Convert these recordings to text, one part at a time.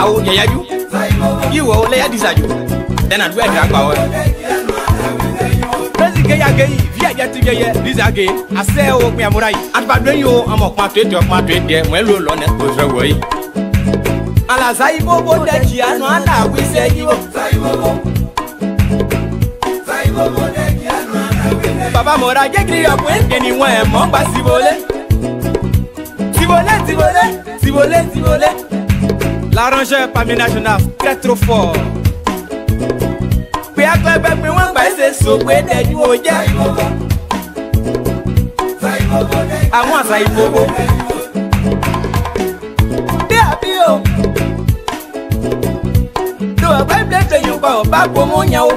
Awo ya you. You will lay a desire. Then I'd wear that power. President Gay, via Yatiga, this again. I say, oh, me, I'm right. And by doing you, I'm a part of my trade there. Well, on it goes away. Alas, I go that Gianna, we say you. Papa Mora, get me up when anywhere, Mamba Sivole. Sivole. La rangée parmi national, très trop fort. Puis à quoi ben moi c'est so que des du oja. À moi ça il faut. Bien bio. Do ba blé yo ba pour mon yao.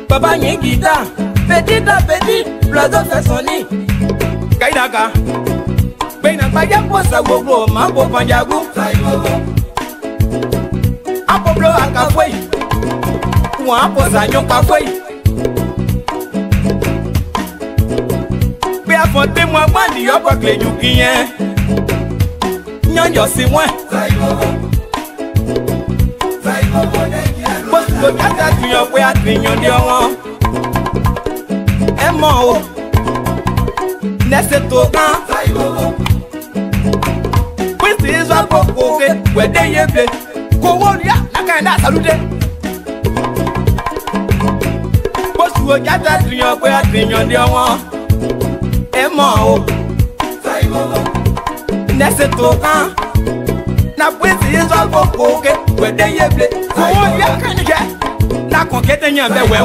Papa n'y guitare, petit, blazo fait son nid. Kaidaka. Bena paya posa gogo mambo panjagu apoblo akafwe wa posa nyoka fwe be afonte mo gbandi yo ko kleju kiyen nyonjo si mo poso kata tiyan pe atiyan de won e mo o nese to kan is a poco where they play. Go on, yeah, like I salute. Post to a gather to your way, I think on the one. Emma, Nesseto, now, with is a poco where they play. Go on, yeah, can you get? Now, getting your bed when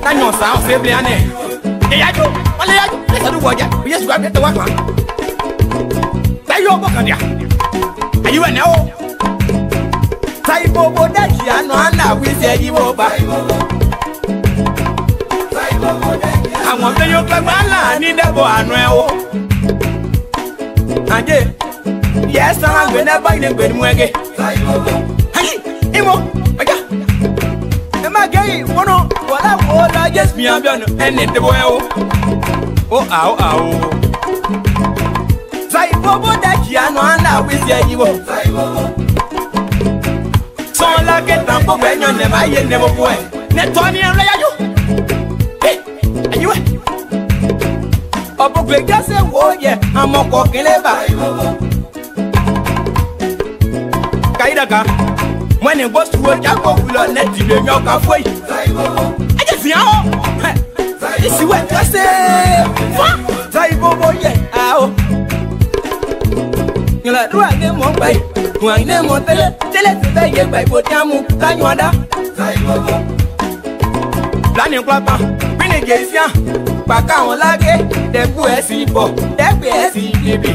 I know sound safely on it. Hey, I do. Let's do what you just grab it to one. There you go, are you now? Saibo Bodakia, no, and we say you over. I want to your Cabana, need a boy. And yes, I'm going to buy the good mwege. Hey, Imo, am I gay? One of what I want, I guess me, I'm done, and it the boy. Oh, ow. Saibo Dakia, no, and we say you over. So, like a tampo, when you never go. Netoni and Rayo. Hey, are you? Opo just say, oh, yeah, I'm a cocky labor. Kaidaka, when it was to work, I go to net to the milk halfway. I just see how. This is what I say. Saibo, yeah, you like to have them one by one name on tell by Potamu, Tanyada. Planning Papa, Renegation, Bacao Lage, the Puesipo, the PSCB.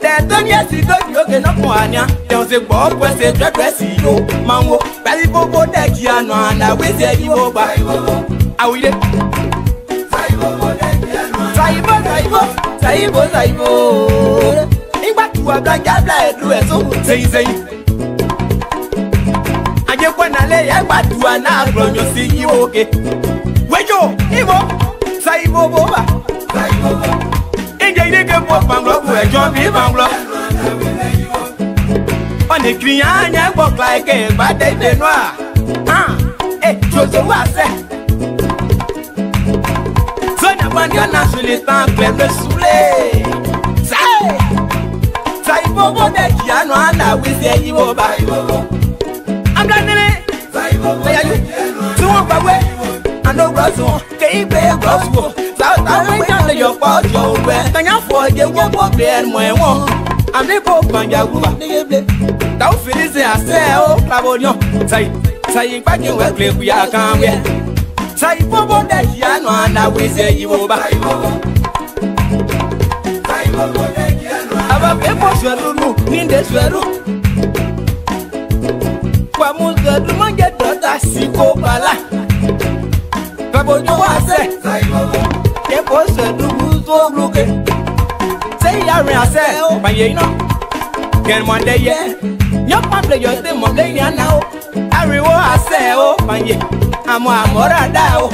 The Tony don't you know Moania, there was a Bob was a Dressio, Mango, Palipo, Dakiano, and I will say you over. I will. Saibo. Back to a black guy, do it so say. I just want to lay a back to an hour, you see you okay. Wait, you, Ivo, Saibo Boba. In the nigga pop and block where John B. Banglo. On the Kriana walk like a bad day, noir. Joseph was said. So, the one you're naturally found, clever Sule. Say. Saibo Bodakia, no, and I will say you over. I'm not in it. Where are you? Two of away. I know Russell. They play a gospel. South Africa, your part, your way. Thank you for your work and my one. I'm the Pope and Yaguba. Don't feel it, I say, oh, Clavodio. Say, back in where we are coming. Saibo Bodakia, no, and I will say you over. Aba pepo swelu ninde swelu kwa muzo manje dota siko bala Kabo jo ase pepo swelu muzo bloke say ya re ase baye no gen monde ye yo pample yo se mo le ya na o ariwo ase o baye amo amora da o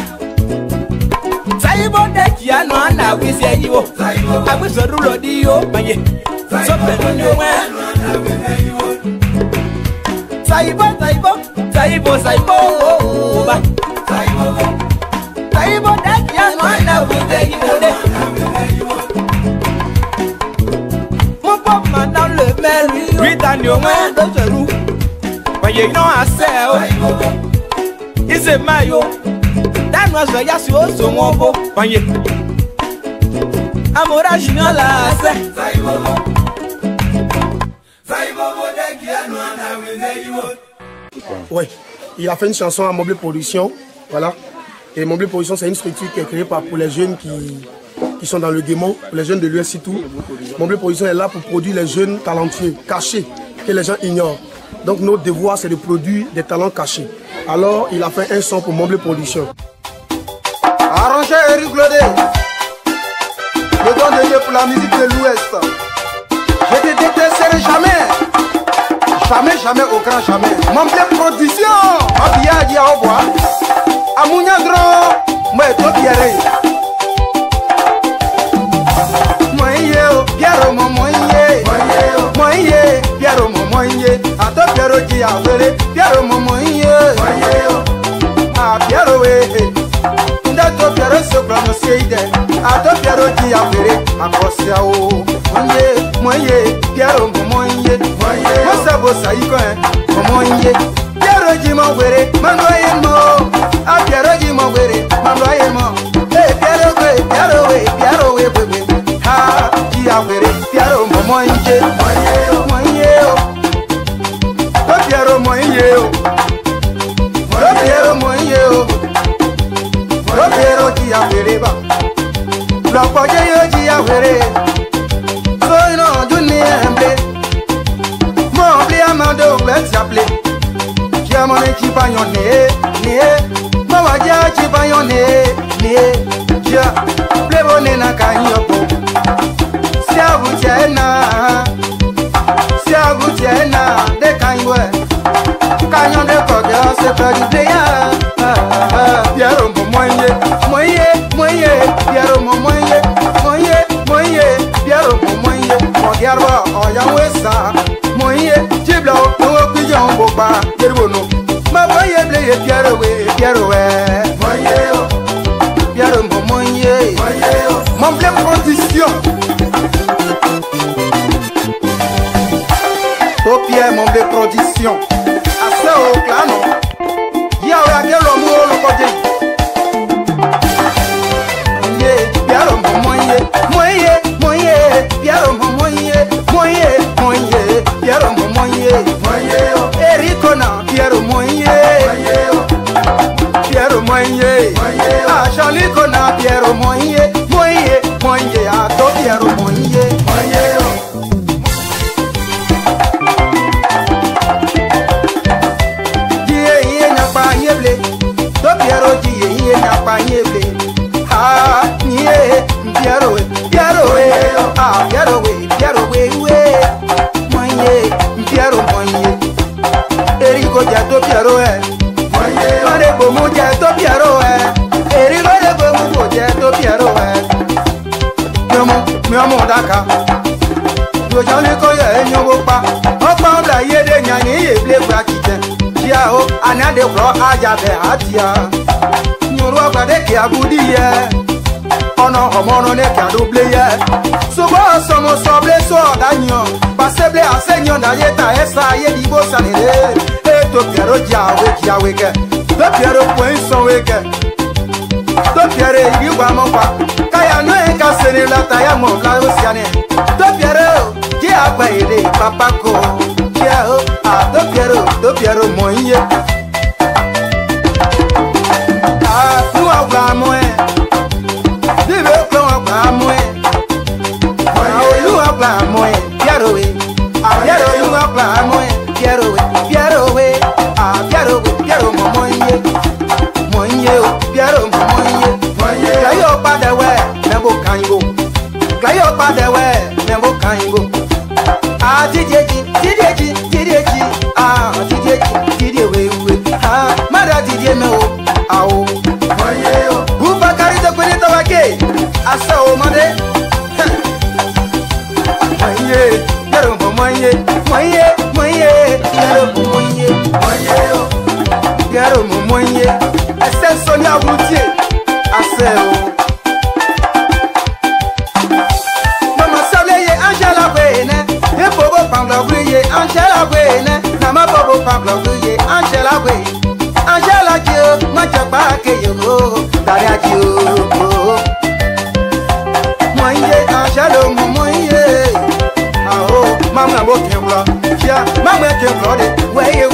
Saibo Dakia no ana we say you Abiso Rulo di o baye so pe no we Saibo, Saibo, Saibo, Oba. Saibo, that young man that will take you there. Mop man down le mel, read on your man, don't you? When you know I say, it's a mayo. That was the yes, you also mobile. When you Amora Chinola, Saibo. Ouais, il a fait une chanson à Mobile Production, voilà. Et Mobile Production, c'est une structure qui est créée pour les jeunes qui sont dans le guémon, pour les jeunes de l'US et tout. Mobile Production est là pour produire les jeunes talentueux, cachés, que les gens ignorent. Donc notre devoir, c'est de produire des talents cachés. Alors, il a fait un son pour Mobile Production. Arrangé Eric Glodé, le don de Dieu pour la musique de l'Ouest. Je te détesterai jamais. Jamais, au grand jamais. Mobile Production, Abia Dia au bois. Amounia Dron, moi et toi Pierre. Moye, Pierre, moye. Moye, Pierre, moye. A toi Pierre Dia, Pierre, moye. Ah, Pierre, oui. Ndato Pierre se prononcé. A toi Pierre Dia, accroché au. Moye, Pierre, moye. Mosa bosa iko moye Pierre ji mo were mando ye mo a Pierre ji mo were mando ye mo eh Pierre we ha ji a were Pierre mo moye o to Pierre moye o Pierre ji a were ba lo po je yo ji a were so ino dunia embe Amado, let's appeler. J'ai mon équipe à yonner, Mawadia, tu vas yonner, J'ai plébonné na kanyopo. Si à vous tiena, des kanywe. Kanyon de kogue, c'est pas du pléa. Pierre, moye, Pierre, moye, Pierre, moye, Mogiarwa, Oyawe sa. Moye, Jiblo, no pigeon boba, Yeruno. Ma boye blé, Pierre, Moye, Mobile Production. Topie, Mobile Production. Assez au clano. Yahweh, quel amour, le côté. Pierre, Moye, Pierre, Pierre moye, Ericona, Pierre moye, ah Chalicona, Pierre moye, ah to Pierre moye. Die na pa yeble, to Pierre die na pa yeble, ah nie Pierre ah Pierre Pierre moye, Erico jato Pierre Mare bomu jato Pierre Erico de bomu jato Pierre Miomo daka Yo jale ko ye nyowo pa Opa bla ye de nyani ye ble bra kije Dia o anade bro aja be atia Nyoro agade ke abudi ye Ono homono ne ka double ye Sobo somo soble so danyo Paseble asenyo na yeta esa ye dibo sanere To Pierre jawe ke To Pierre point son weke To Pierre yiwa mopa Kaya no e ka sene la taya mo la osiane To Pierre ki agba ere papa ko Kia o a To Pierre moye Ah tu agba mo e Dibe ko agba mo e Ah o you agba mo e Pierre we Ah Pierre you agba mo e Pierre we ah Pierre moye o Pierre moye Gayo padà we membo kango ah tideji ah tidie we ah mara tidie me o awo moye o Uba kari to kwini to wake asa o made moye Pierre moye Pierre moye Pierre Momoye, essaie Sonia Boutier, assez Mama Sableye, Angela Wene, et Bobo Pambloye, Angela Wene, Nama Bobo Pambloye, Angela Wene, Angela Dieu, Majaba Keyo, Daria Dieu, Moye, Angela Momoye, ah oh, Mama Bokembla, Tia, Mama Kembla, where you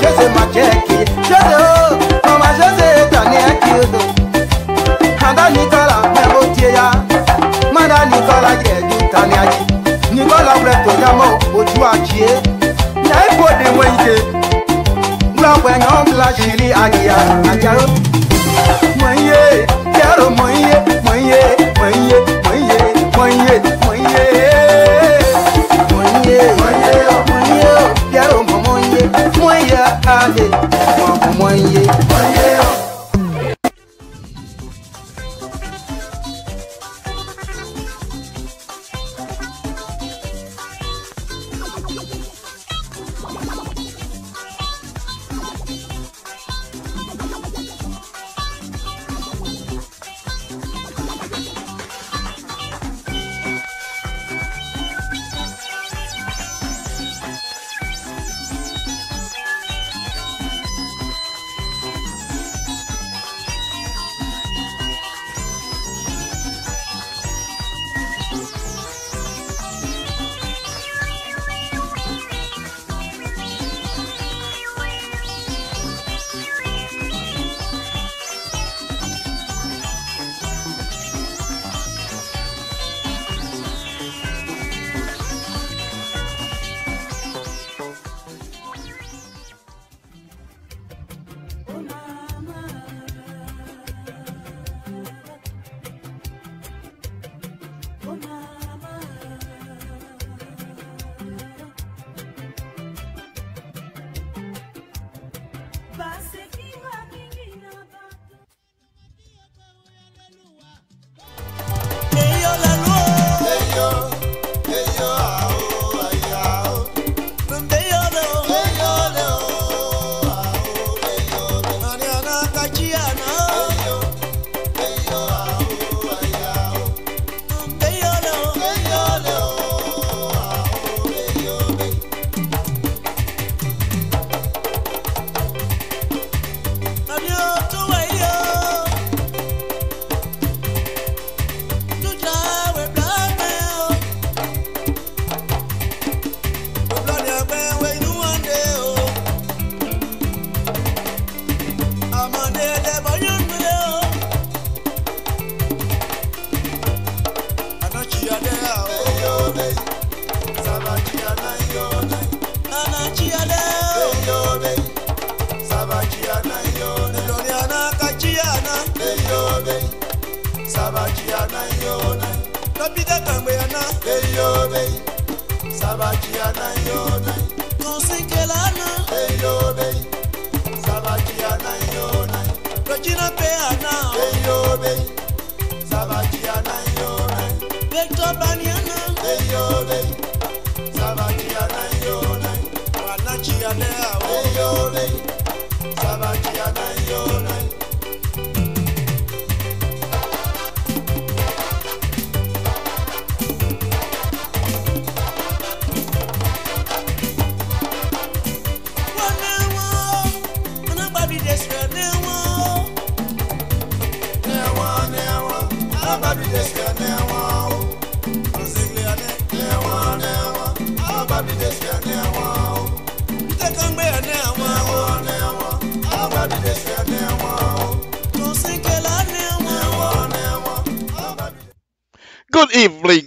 José Macheki, José, Mama José, Tania Kyoto, Manda Nicola, Memotia, Manda Nicola, Yedu, Tania, Nicola Breto, Yamo, Ojuachi, Naipo de Wenge, Black and La Chili, Agia, Agaro, Moye, Piero Moye, Moye, Moye, Moye, Moye, Moye, Moye, Moye, Piero Moye, Moye, Ale, Moye, Moye.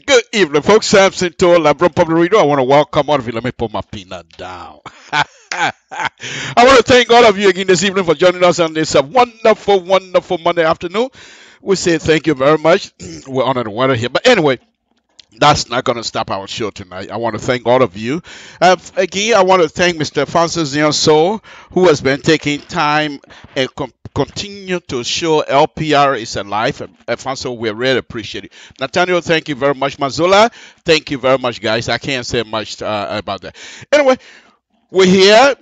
Good evening, folks. Samson to Labron Public Radio. I want to welcome all of you. Let me put my peanut down. I want to thank all of you again this evening for joining us on this wonderful Monday afternoon. We say thank you very much. We're under the weather here. But anyway, that's not going to stop our show tonight. I want to thank all of you. Again, I want to thank Mr. Francis Nyanso, who has been taking time and continue to show LPR is alive. Francis, we really appreciate it. Nathaniel, thank you very much. Mazola, thank you very much, guys. I can't say much about that. Anyway, We're here.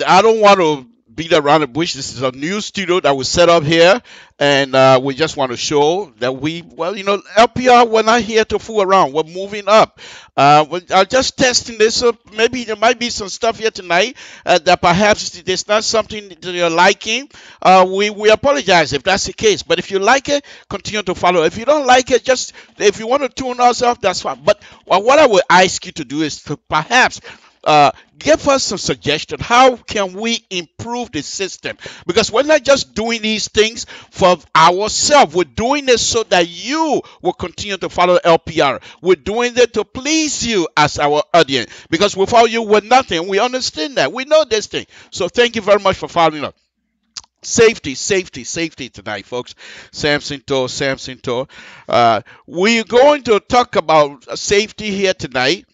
I don't want to beat around the bush. This is a new studio that we set up here, and we just want to show that LPR, we're not here to fool around. We're moving up. We are just testing this. So maybe there might be some stuff here tonight that perhaps it's not something that you're liking. We apologize if that's the case. But if you like it, continue to follow. If you don't like it, just if you want to tune us off, that's fine. But what I would ask you to do is to perhaps give us some suggestion. How can we improve the system? Because we're not just doing these things for ourselves. We're doing it so that you will continue to follow LPR. We're doing it to please you as our audience. Because without you, we're nothing. We understand that. We know this thing. So thank you very much for following us. Safety tonight, folks. Samson Tour. We're going to talk about safety here tonight.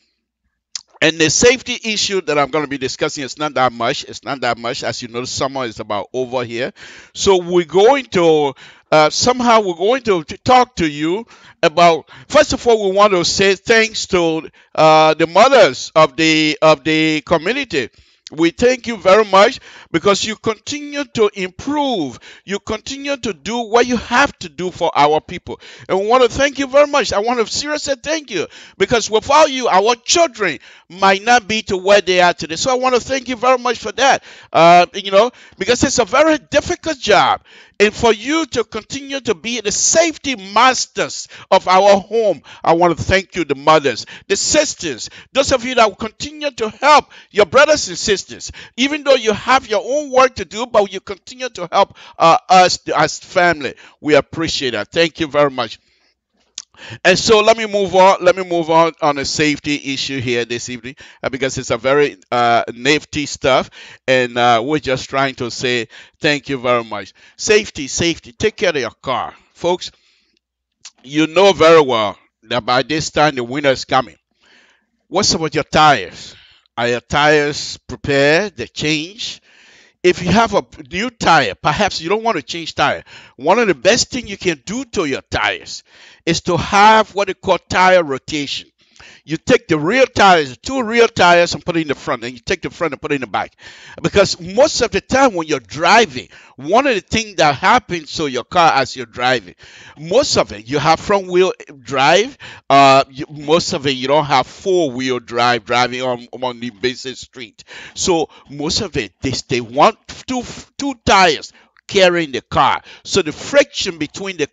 And the safety issue that I'm going to be discussing is not that much. It's not that much. As you know, summer is about over here. So we're going to talk to you about. First of all, we want to say thanks to the mothers of the community. We thank you very much because you continue to improve. You continue to do what you have to do for our people. And we want to thank you very much. I want to seriously thank you because without you, our children might not be to where they are today. So I want to thank you very much for that. Because it's a very difficult job. And for you to continue to be the safety masters of our home, I want to thank you, the mothers, the sisters, those of you that will continue to help your brothers and sisters, even though you have your own work to do, but you continue to help us as family. We appreciate that. Thank you very much. And so let me move on a safety issue here this evening because it's a very nifty stuff, and we're just trying to say thank you very much. Safety. Take care of your car, folks. You know very well that by this time the winter is coming. What's up with your tires? Are your tires prepared? They change? If you have a new tire, perhaps you don't want to change tire. One of the best things you can do to your tires is to have what they call tire rotation. You take the rear tires, 2 rear tires, and put it in the front, and you take the front and put it in the back. Because most of the time when you're driving, one of the things that happens to your car as you're driving, most of it, you have front wheel drive. Most of it, you don't have 4-wheel drive driving on the basic street. So most of it, they want two tires carrying the car. So the friction between the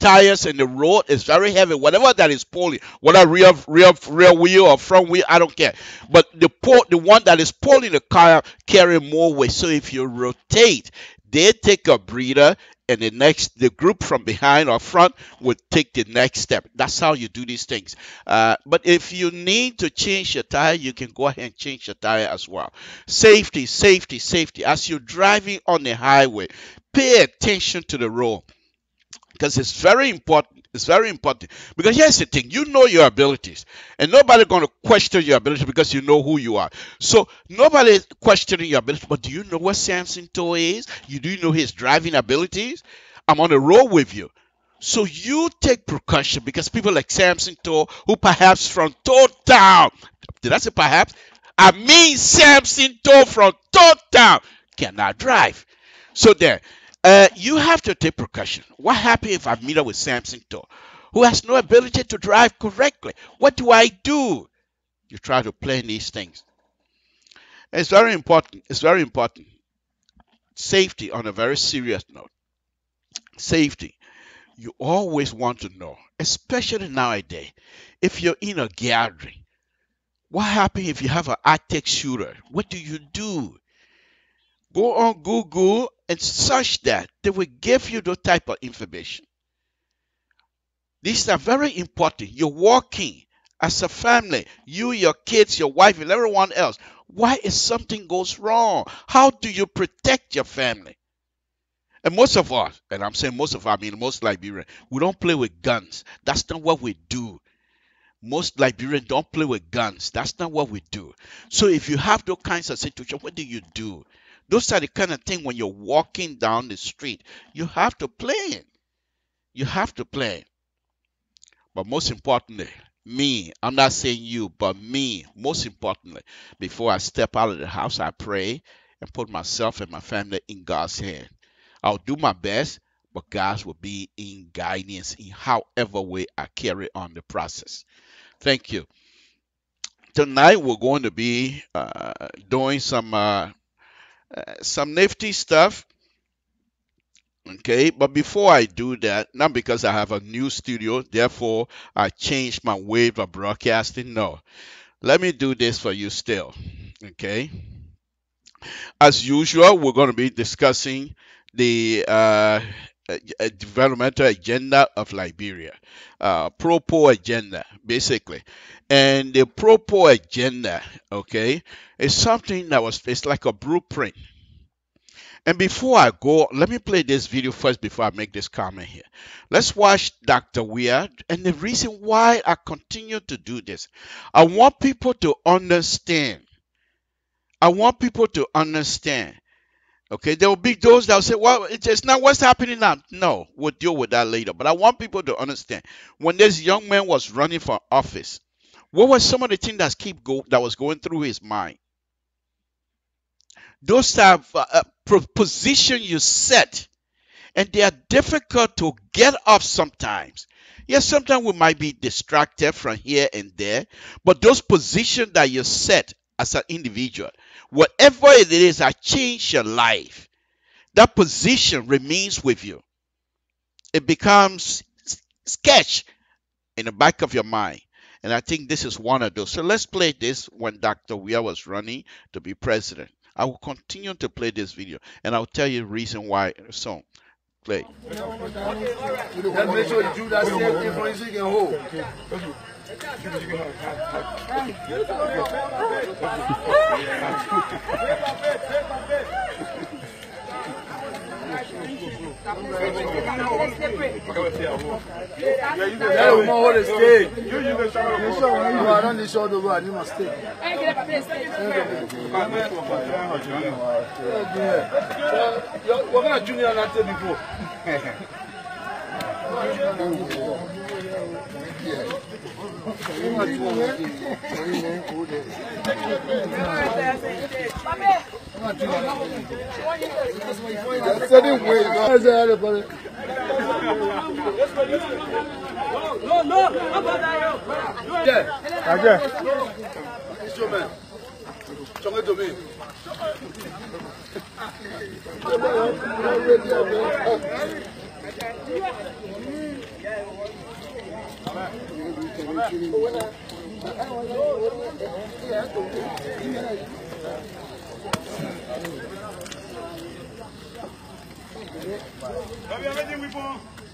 tires and the road is very heavy. Whatever that is pulling, whether rear wheel or front wheel, I don't care. But the one that is pulling the car carry more weight. So if you rotate, they take a breather, and the group from behind or front would take the next step. That's how you do these things. But if you need to change your tire, you can go ahead and change your tire as well. Safety. As you're driving on the highway, pay attention to the road because it's very important. It's very important because here's the thing: you know your abilities, and nobody's going to question your ability because you know who you are. So nobody is questioning your ability. But do you know what Samson Toy is? You do know his driving abilities. I'm on the road with you, so you take precaution because people like Samson Toy, who perhaps from Toy Town, did I say perhaps? I mean Samson Toy from Toy Town cannot drive. So there. You have to take precaution. What happens if I meet up with Samson Toy, who has no ability to drive correctly? What do I do? You try to plan these things. It's very important. Safety on a very serious note. Safety. You always want to know, especially nowadays, if you're in a gathering. What happens if you have an active shooter? What do you do? Go on Google and search that. They will give you those type of information. These are very important. You're walking as a family, you, your kids, your wife, and everyone else. Why if something goes wrong? How do you protect your family? And most of us, and I'm saying most of us, I mean most Liberians, we don't play with guns. That's not what we do. Most Liberians don't play with guns. That's not what we do. So if you have those kinds of situations, what do you do? Those are the kind of thing when you're walking down the street, you have to plan. You have to plan. But most importantly, Me, I'm not saying you, but me, most importantly, before I step out of the house, I pray and put myself and my family in God's hand. I'll do my best, but God will be in guidance in however way I carry on the process. Thank you. Tonight we're going to be doing some nifty stuff. Okay, but before I do that, not because I have a new studio, therefore I changed my way of broadcasting. No, let me do this for you still. Okay, as usual, we're going to be discussing the developmental agenda of Liberia, Pro agenda, basically. And the Pro agenda, okay, is something it's like a blueprint. And before I go, let me play this video first before I make this comment here. Let's watch Dr. Weir. And the reason why I continue to do this, I want people to understand. Okay, there will be those that will say, well, it's not what's happening now. No, we'll deal with that later. But I want people to understand. When this young man was running for office, what was some of the things that was going through his mind? Those type position you set, and they are difficult to get off sometimes. Yes, sometimes we might be distracted from here and there, but those positions that you set as an individual, whatever it is that changed your life, that position remains with you. It becomes sketch in the back of your mind. And I think this is one of those. So let's play this when Dr. Weir was running to be president. I will continue to play this video, and I'll tell you the reason why soon. Play. Let's make sure you do that same thing for you can hold. Yeah, we hold the stage. You are on the shoulder, you must stay. We're going to junior on that before.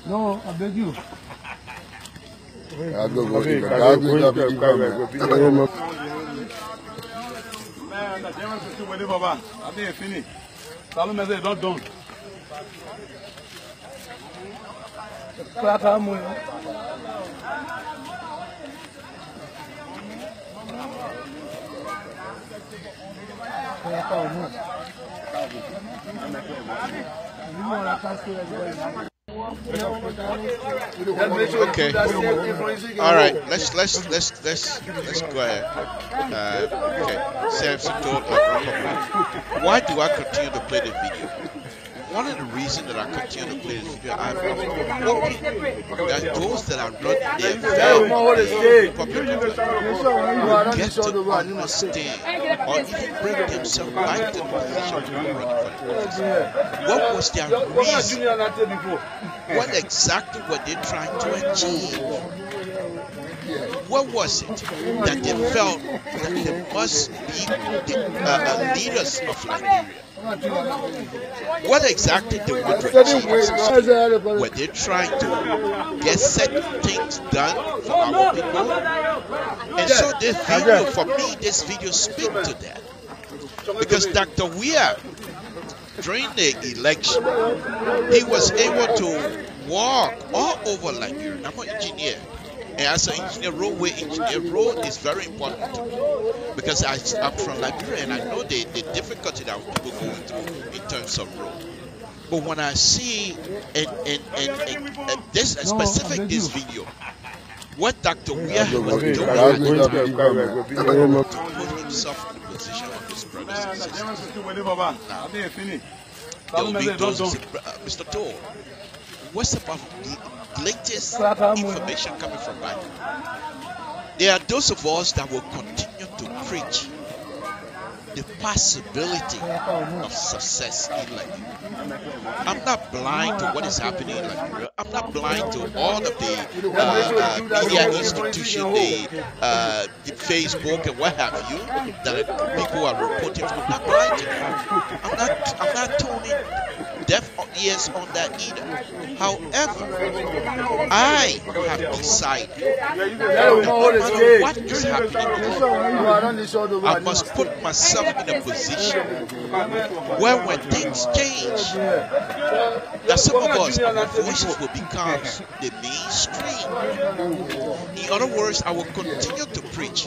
No, I beg you. I'll go. Man, the Germans are still waiting for us. I think it's finished. Salome said, don't done. Okay. All right. Let's go ahead. Okay. Samson told why do I continue to play the video? One of the reasons that I continue to play this video, I've hoping that those that are not there very popular get to understand or even bring themselves back to the position to be running for the office. What was their reason? What exactly were they trying to achieve? What was it that they felt that they must be the leaders of Liberia? What exactly they want to achieve? Were they trying to get certain things done for our people? And so this video, for me, this video speaks to that. Because Dr. Weir, during the election, he was able to walk all over Liberia. I'm an engineer. And as an engineer, road is very important to me because I'm from Liberia and I know the difficulty that people going through in terms of road. But when I see and this specific this video, what Dr. Weir was doing at the time to put himself in the position of his brothers and sisters. Now, there will be those who say, Mr. Toll, what's about the latest information coming from Bible? There are those of us that will continue to preach the possibility of success in Liberia. I'm not blind to what is happening in Liberia. I'm not blind to all of the media institutions, the Facebook and what have you that people are reporting. I'm not blind to that. I'm not turning deaf ears on that either. However, I have decided that no matter what is happening in Liberia, I must put myself in a position where when things change, that some of us, our voices will become the mainstream. In other words, I will continue to preach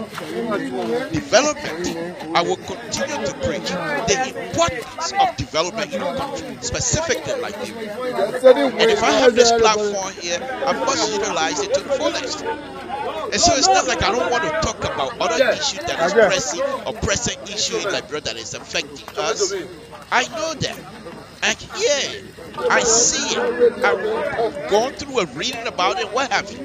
development. I will continue to preach the importance of development in a country, specifically Liberia. And if I have this platform here, I must utilize it to the fullest. And so it's not like I don't want to talk about other issues that is pressing or pressing issue in Liberia that is affecting us. I know that. I hear it. I see it. I've gone through a reading about it, what have you.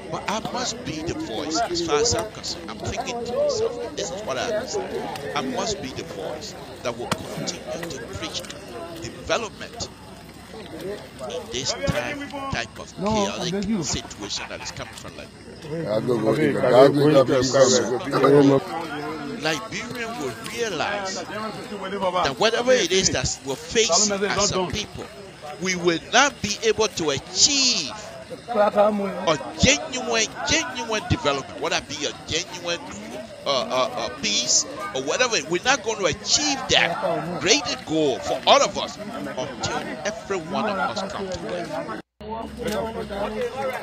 But I must be the voice as far as I'm concerned. I'm thinking to myself, this is what I understand. I must be the voice that will continue to preach development in this type of chaotic situation that is coming from Liberia. Liberians will realize that whatever it is that we're facing as a people, we will not be able to achieve a genuine development, whether it be a genuine peace or whatever. We're not going to achieve that greater goal for all of us until every one of us come together.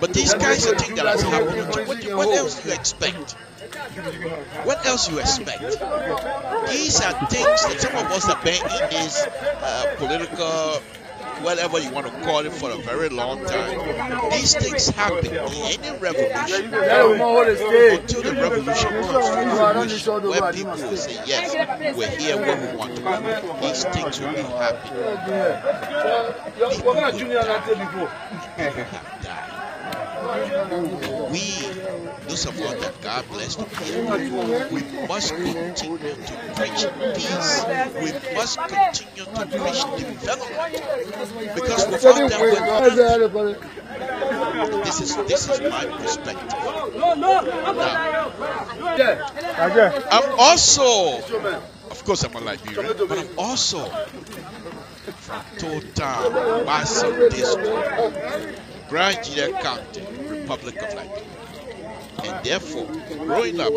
But these kinds of things that has happened, what else do you expect? What else you expect? These are things that some of us have been in this political, whatever you want to call it, for a very long time. These things happen in any revolution until the revolution comes to fruition, where people will say, yes, we're here where we want to be. These things will be happening. People have died. We, those of us that God blessed to be here, we must continue to preach peace. We must continue to preach development, because without that, this is my perspective. Now, I'm also, of course, I'm a Liberian, but I'm also from Total Basso District, Grand Jide County, Republic of Liberia. And therefore, growing up,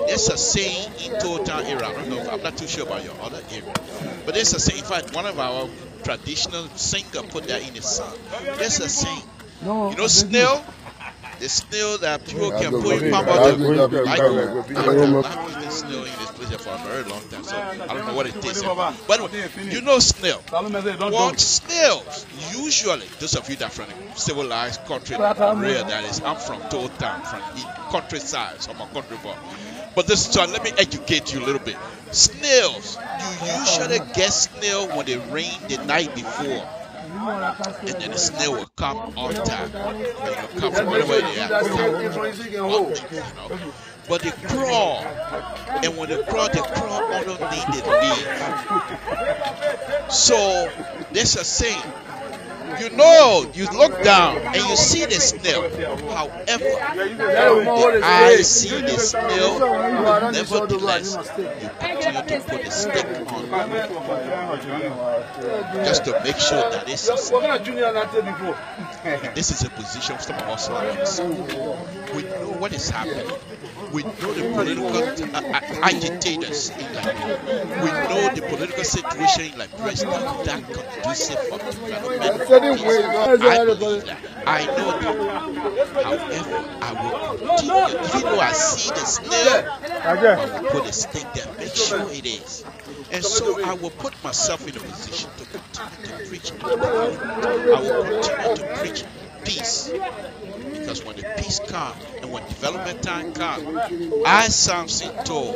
there's a saying in Total area. I don't know, I'm not too sure about your other area, but there's a saying. In fact, one of our traditional singers put that in his song. There's a saying. You know, snail? The snail that people can put in palm out of. I have not eaten snail in this place for a very long time, so I don't know what it tastes like. But anyway, you know snail. Well, snails, usually, those of you that are from a civilized country, area that is, I'm from Toll Town, from the countryside, so I'm a country boy. But this, so let me educate you a little bit. Snails, you usually get snail when it rained the night before. And then the snail will come on time. And come from wherever they are. But they crawl. And when they crawl underneath the leaf. So there's a saying. You know, you look down and you see the snail. However, the eye see the snail, nevertheless, you continue to put a stick on just to make sure that it's a snail. This is a position some of us are in. We know what is happening. We know the political agitators in Liberia. We know the political situation in Liberia is not that conducive for development. I believe that. I know that. However, I will continue. Even though I see the snail, I will put a stick there, make sure it is. And so I will put myself in a position to continue to preach. I will continue to preach peace. Because when the peace comes and when development time comes, I, Samson Toll,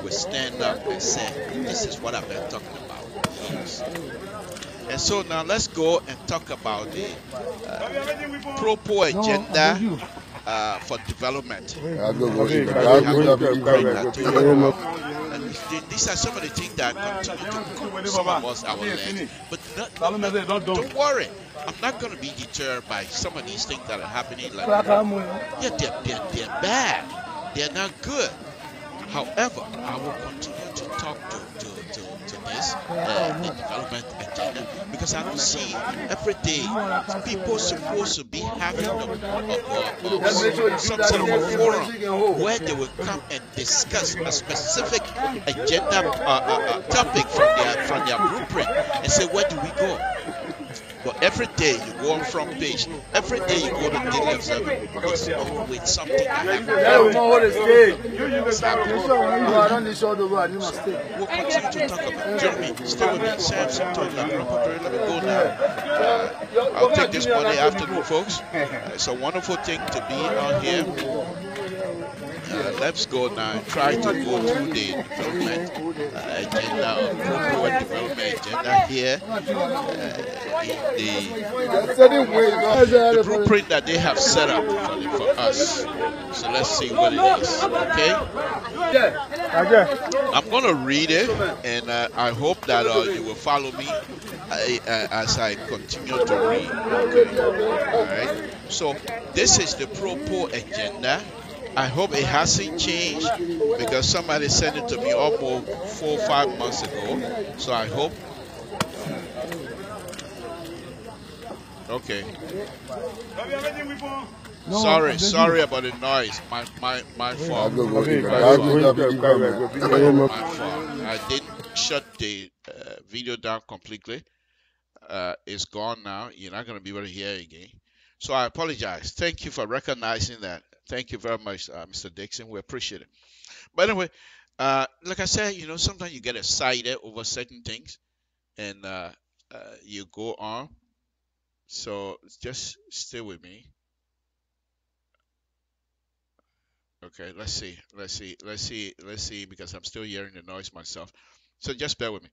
will stand up and say, this is what I've been talking about years. And so now let's go and talk about the pro-poor agenda for development. These are some of the things that continue to cost some of us our land. But don't worry, I'm not going to be deterred by some of these things that are happening. Like, yeah, they're bad. They're not good. However, I will continue to talk to this the development agenda, because I don't see every day people supposed to be having some sort of a forum where they will come and discuss a specific agenda topic from their blueprint and say, where do we go? But every day you go on front page, every day you go to Daily Observer, it's always something that happens. We'll continue to talk about Jeremy. Stay with me. Samson told you, let me go now. I'll take this Monday afternoon, folks. It's a wonderful thing to be on here. Let's go now and try to go through the development agenda, pro-poor development agenda here. The blueprint that they have set up for us. So let's see what it is. Okay? I'm going to read it, and I hope that you will follow me as I continue to read. Okay? All right? So this is the pro-poor agenda. I hope it hasn't changed, because somebody sent it to me almost 4 or 5 months ago. So I hope. Okay. Sorry about the noise. My fault. My fault. I didn't shut the video down completely. It's gone now. You're not going to be able to hear it again. So I apologize. Thank you for recognizing that. Thank you very much, Mr. Dixon. We appreciate it. But anyway, like I said, sometimes you get excited over certain things, and you go on. So just stay with me. Okay, let's see, because I'm still hearing the noise myself. So just bear with me.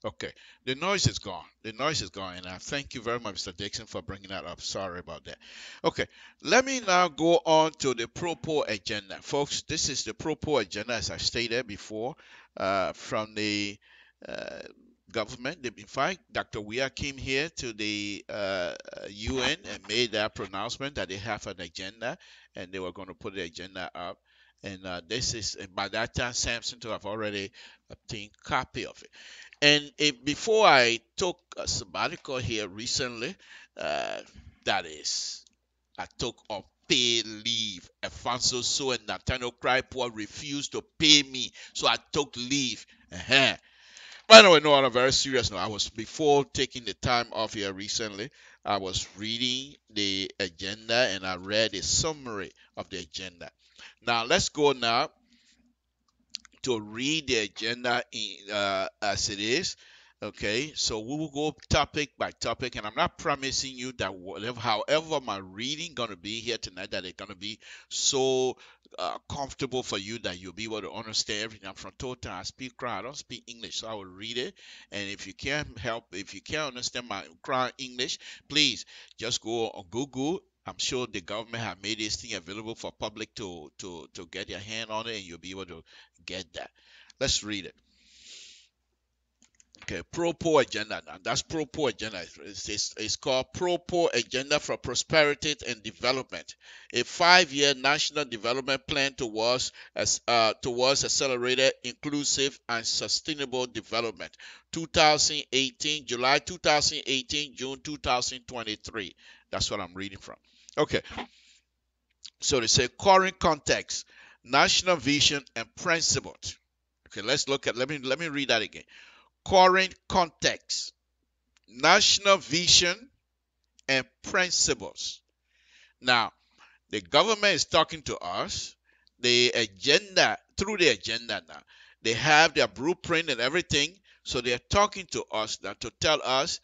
Okay, the noise is gone. And I thank you very much, Mr. Dixon, for bringing that up. Sorry about that. Okay, let me now go on to the pro-poor agenda. Folks, this is the pro-poor agenda, as I stated before, from the government. In fact, Dr. Weah came here to the UN and made that pronouncement that they have an agenda, and they were going to put the agenda up. And this is, and by that time, Samson to have already obtained a copy of it. And before I took a sabbatical here recently, that is, I took unpaid leave. Alfonso So and Nathaniel Cryport refused to pay me, so I took leave. By the way, no, on a very serious note, before taking the time off here recently, I was reading the agenda, and I read a summary of the agenda. Now, let's go now to read the agenda as it is. Okay, so we will go topic by topic, and I'm not promising you that however my reading gonna be here tonight, that it's gonna be so comfortable for you that you'll be able to understand everything. I'm from Total. I speak Crown. I don't speak English, so I will read it. And if you can't understand my Crown English, please just go on Google. I'm sure the government have made this thing available for public to get your hand on it, and you'll be able to get that. Let's read it. Okay, pro-poor agenda. Now, that's pro-poor agenda. It's called pro-poor agenda for prosperity and development. A 5-year national development plan towards accelerated, inclusive, and sustainable development. 2018, July 2018, June 2023. That's what I'm reading from. Okay. So they say current context, national vision, and principles. Okay, let's look at. Let me read that again. Current context, national vision, and principles. Now, the government is talking to us. The agenda, through the agenda now, they have their blueprint and everything. So they're talking to us now to tell us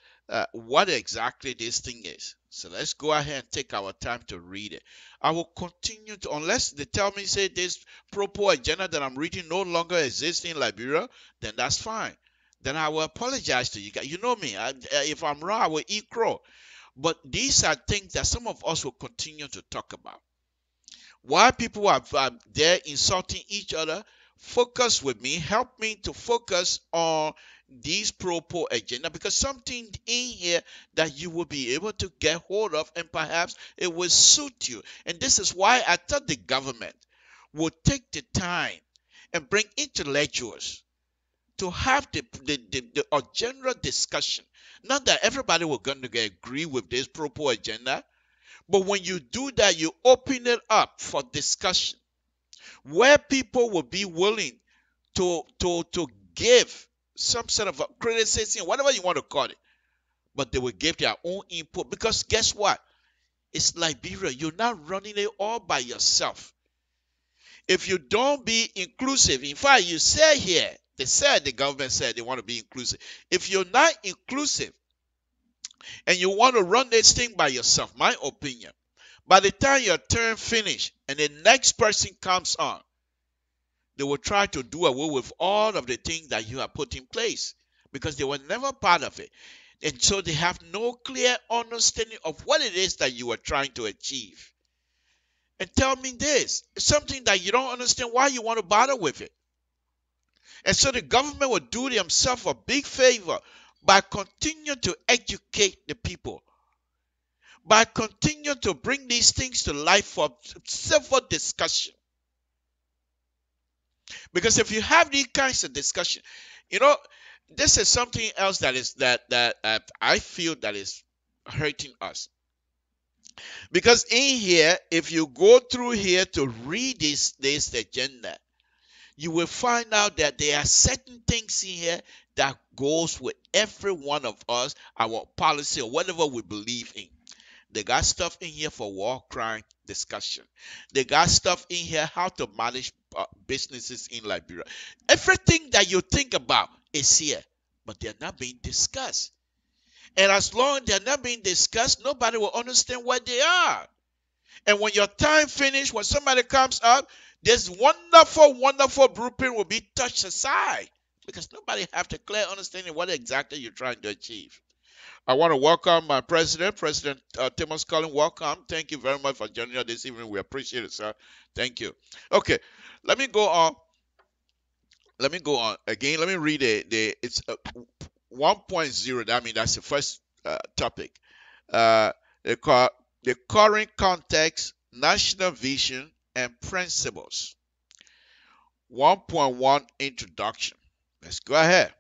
what exactly this thing is. So let's go ahead and take our time to read it. I will continue to, unless they tell me, say, this pro-poor agenda that I'm reading no longer exists in Liberia, then that's fine. Then I will apologize to you guys. You know me. If I'm wrong, I will eat crow. But these are things that some of us will continue to talk about. While people are there insulting each other, focus with me. Help me to focus on these pro-poor agenda, because something in here that you will be able to get hold of, and perhaps it will suit you. And this is why I thought the government would take the time and bring intellectuals to have a general discussion. Not that everybody will going to agree with this pro-poor agenda, but when you do that, you open it up for discussion where people will be willing to give some sort of a criticism, whatever you want to call it, but they will give their own input. Because guess what? It's Liberia. You're not running it all by yourself. If you don't be inclusive, in fact, you say here, the government said they want to be inclusive. If you're not inclusive and you want to run this thing by yourself, my opinion, by the time your term finishes and the next person comes on, they will try to do away with all of the things that you have put in place, because they were never part of it. And so they have no clear understanding of what it is that you are trying to achieve. And tell me this, something that you don't understand, why you want to bother with it. And so the government will do themselves a big favor by continuing to educate the people, by continuing to bring these things to life for civil discussion. Because if you have these kinds of discussion, this is something else that I feel that is hurting us. Because in here, if you go through here to read this agenda, you will find out that there are certain things in here that goes with every one of us, our policy or whatever we believe in. They got stuff in here for war crime discussion. They got stuff in here how to manage businesses in Liberia. Everything that you think about is here, but they're not being discussed. And as long as they're not being discussed, nobody will understand what they are. And when your time finishes, when somebody comes up, this wonderful, wonderful blueprint will be touched aside, because nobody have the clear understanding what exactly you're trying to achieve. I want to welcome my President Thomas Collins. Welcome. Thank you very much for joining us this evening. We appreciate it, sir. Thank you. Okay, let me go on. Again, let me read it's 1.0. I mean, that's the first topic. The current context, national vision, and principles. 1.1 introduction. Let's go ahead.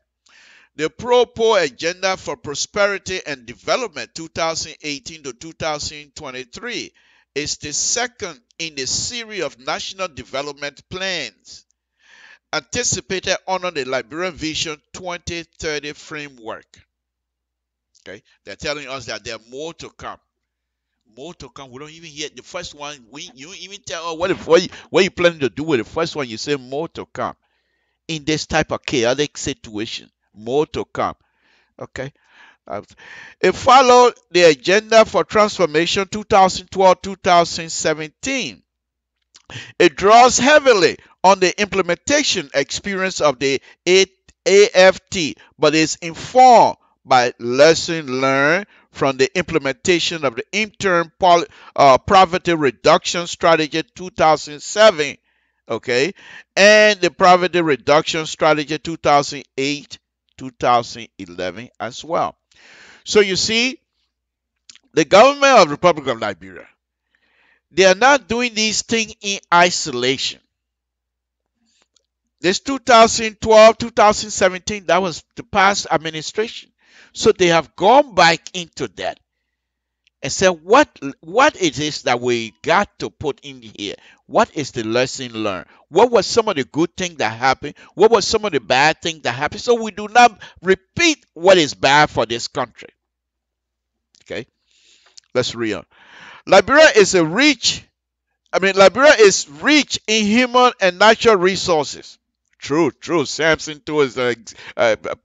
The Pro-Poor Agenda for Prosperity and Development 2018 to 2023 is the second in the series of national development plans anticipated under the Liberian Vision 2030 framework. Okay, they're telling us that there are more to come. More to come. We don't even hear the first one. You don't even tell what you planning to do with the first one. You say more to come. In this type of chaotic situation, more to come. Okay. It followed the Agenda for Transformation 2012-2017. It draws heavily on the implementation experience of the AFT, but is informed by lessons learned from the implementation of the Interim Poverty Reduction Strategy 2007, okay, and the Poverty Reduction Strategy 2008-2011 as well. So you see, the government of the Republic of Liberia, they are not doing these things in isolation. This 2012, 2017, that was the past administration. So they have gone back into that and said, what it is that we got to put in here? What is the lesson learned? What was some of the good things that happened? What was some of the bad things that happened? So we do not repeat what is bad for this country. Okay, let's read on. Liberia is rich in human and natural resources. True. Samson too is a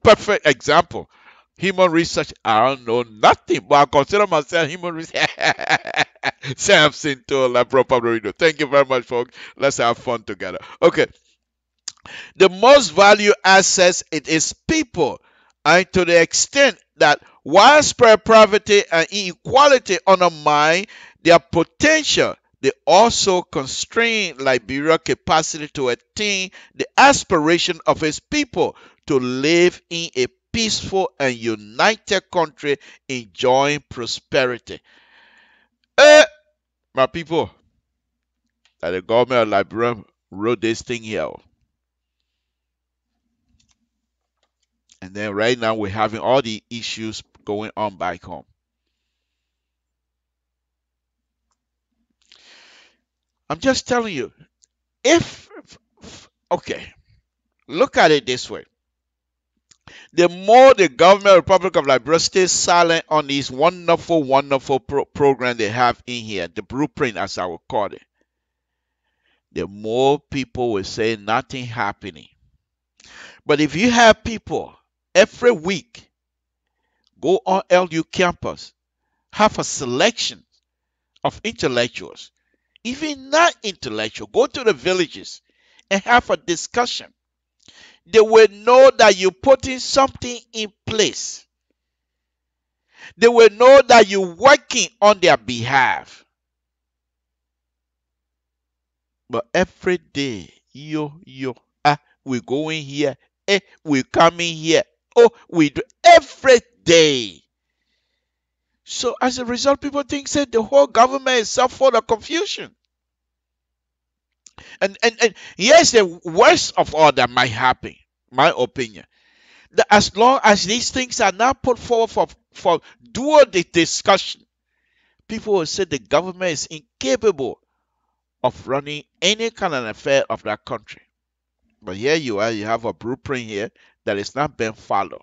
perfect example. Human research, I don't know nothing, but I consider myself human research. Samson to Labro Pablo Radio. Thank you very much, folks. Let's have fun together. Okay. The most valued asset it is people, and to the extent that widespread poverty and inequality undermine their potential, they also constrain Liberia's capacity to attain the aspiration of its people to live in a peaceful and united country enjoying prosperity. My people, that the government of Liberia wrote this thing here. And then right now we're having all the issues going on back home. I'm just telling you, okay, look at it this way. The more the government of the Republic of Liberia stays silent on these wonderful program they have in here, the blueprint as I will call it, the more people will say nothing happening. But if you have people every week go on LU campus, have a selection of intellectuals, even not intellectual, go to the villages and have a discussion. They will know that you're putting something in place. They will know that you're working on their behalf. But every day, we're going here, we're coming here, we do every day. So as a result, people think that the whole government is so full of confusion. And here's the worst of all that might happen, my opinion. That as long as these things are not put forward for dual discussion, people will say the government is incapable of running any kind of affair of that country. But here you are, you have a blueprint here that is not being followed.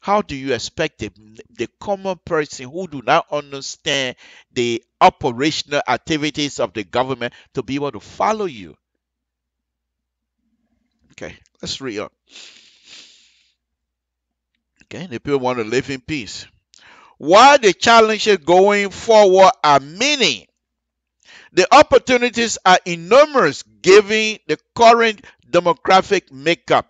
How do you expect the common person who do not understand the operational activities of the government to be able to follow you? Okay, let's read on. Okay, the people want to live in peace. While the challenges going forward are many, the opportunities are enormous given the current demographic makeup.